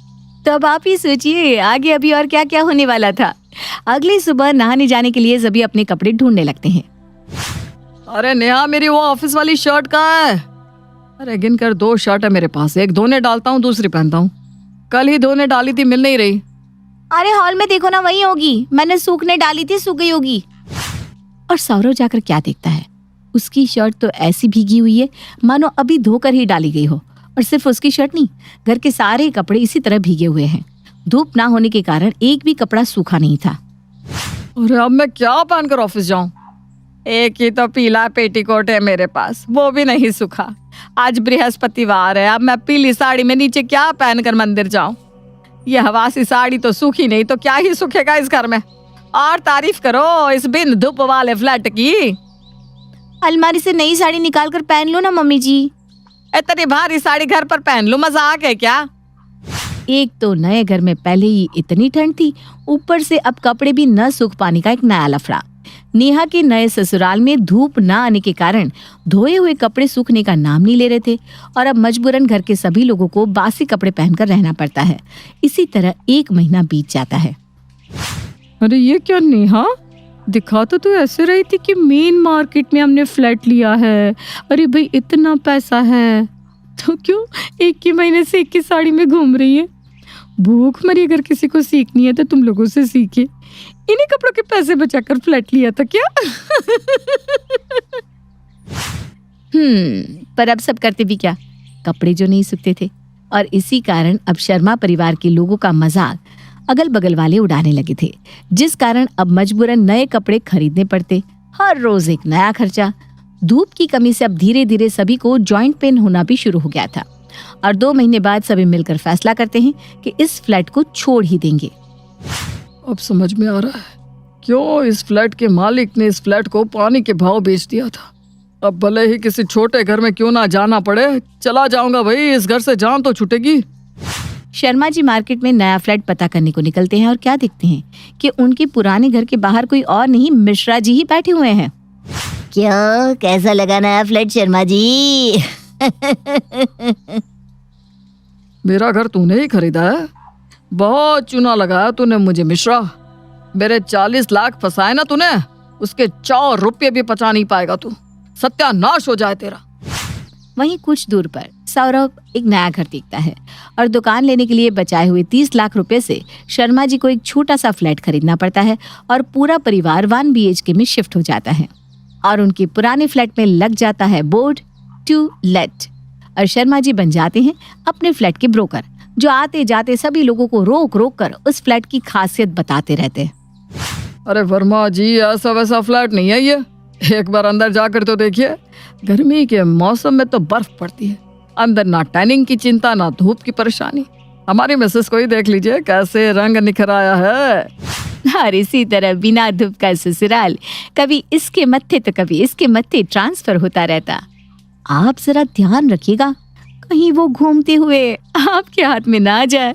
A: तो अब आप ही सोचिए आगे अभी और क्या क्या होने वाला था। अगली सुबह नहाने जाने के लिए सभी अपने कपड़े ढूंढने लगते हैं।
B: अरे नेहा, मेरी वो ऑफिस वाली शर्ट कहाँ है? अरे गिनकर 2 शर्ट है मेरे पास, एक धोने डालता हूँ, दूसरी पहनता हूँ। कल ही धोने डाली थी, मिल नहीं रही।
A: अरे हॉल में देखो ना, वही होगी, मैंने सूखने डाली थी, सूख गई होगी। और सौरव जाकर क्या देखता है, उसकी शर्ट तो ऐसी भीगी हुई है मानो अभी धोकर ही डाली गई हो। और सिर्फ उसकी शर्ट नहीं, घर के सारे कपड़े इसी तरह भीगे हुए हैं। धूप ना होने के कारण एक भी कपड़ा सूखा नहीं था।
B: अरे अब मैं क्या पहनकर ऑफिस जाऊं?
E: एक ही तो पीला पेटीकोट है मेरे पास, वो भी नहीं सूखा। आज बृहस्पतिवार है, अब मैं पीली साड़ी में नीचे क्या पहनकर मंदिर जाऊं? ये हवासी साड़ी तो सूखी नहीं तो क्या ही सूखेगा इस घर में। और तारीफ करो इस बिन धूप वाले फ्लैट की।
A: अलमारी से नई साड़ी निकाल कर पहन लो ना मम्मी जी।
E: इतनी भारी साड़ी घर पर पहन लूं, मजाक है क्या?
A: एक तो नए घर में पहले ही इतनी ठंड थी, ऊपर से अब कपड़े भी न सूख पाने का एक नया लफड़ा। नेहा के नए ससुराल में धूप ना आने के कारण धोए हुए कपड़े सूखने का नाम नहीं ले रहे थे और अब मजबूरन घर के सभी लोगों को बासी कपड़े पहनकर रहना पड़ता है। इसी तरह 1 महीना बीत जाता है।
B: अरे ये क्या नेहा, दिखा तो तू ऐसे रही थी कि मेन मार्केट में हमने फ्लैट लिया है। अरे भाई इतना पैसा है तो क्यों 1 ही महीने से 1 की साड़ी में घूम रही है? भूख मरी, अगर किसी को सीखनी है तो तुम लोगों से सीखे। इन्हीं कपड़ों के पैसे बचाकर फ्लैट लिया था क्या?
A: पर अब सब करते भी क्या, कपड़े जो नहीं सूखते थे। और इसी कारण अब शर्मा परिवार के लोगों का मजाक अगल बगल वाले उड़ाने लगे थे, जिस कारण अब मजबूरन नए कपड़े खरीदने पड़ते। हर रोज एक नया खर्चा। धूप की कमी से अब धीरे धीरे सभी को जॉइंट पेन होना भी शुरू हो गया था और 2 महीने बाद सभी मिलकर फैसला करते हैं कि इस फ्लैट को छोड़ ही देंगे।
B: अब समझ में आ रहा है क्यों इस फ्लैट के मालिक ने इस फ्लैट को पानी के भाव बेच दिया था। अब भले ही किसी छोटे घर में क्यों ना जाना पड़े, चला जाऊंगा भाई, इस घर से जान तो छूटेगी।
A: शर्मा जी मार्केट में नया फ्लैट पता करने को निकलते हैं और क्या देखते हैं कि उनके पुराने घर के बाहर कोई और नहीं, मिश्रा जी ही बैठे हुए हैं।
C: क्यों, कैसा लगा नया फ्लैट शर्मा जी?
B: मेरा घर तूने ही खरीदा है, बहुत चूना लगाया तूने मुझे मिश्रा। मेरे 40 लाख फंसाए ना तूने, उसके 4 रुपये भी बचा नहीं पाएगा तू, सत्यानाश हो जाए तेरा।
A: वहीं कुछ दूर पर सौरभ एक नया घर देखता है और दुकान लेने के लिए बचाए हुए 30 लाख रुपए से शर्मा जी को एक छोटा सा फ्लैट खरीदना पड़ता है और पूरा परिवार 1 BHK में शिफ्ट हो जाता है और उनके पुराने फ्लैट में लग जाता है बोर्ड टू लेट और शर्मा जी बन जाते हैं अपने फ्लैट के ब्रोकर, जो आते जाते सभी लोगों को रोक रोक कर उस फ्लैट की खासियत बताते रहते हैं।
B: अरे वर्मा जी, ऐसा वैसा फ्लैट नहीं है ये, एक बार अंदर जाकर तो देखिए। गर्मी के मौसम में तो बर्फ पड़ती है, अंदर ना टैनिंग की चिंता ना धूप की परेशानी। हमारी मिसेस को ही देख लीजिए कैसे रंग निखर आया है।
A: और इसी तरह बिना धूप का ससुराल कभी इसके मत्थे तो कभी इसके मत्थे ट्रांसफर होता रहता। आप जरा ध्यान रखिएगा कहीं वो घूमते हुए आपके हाथ में ना आ जाए।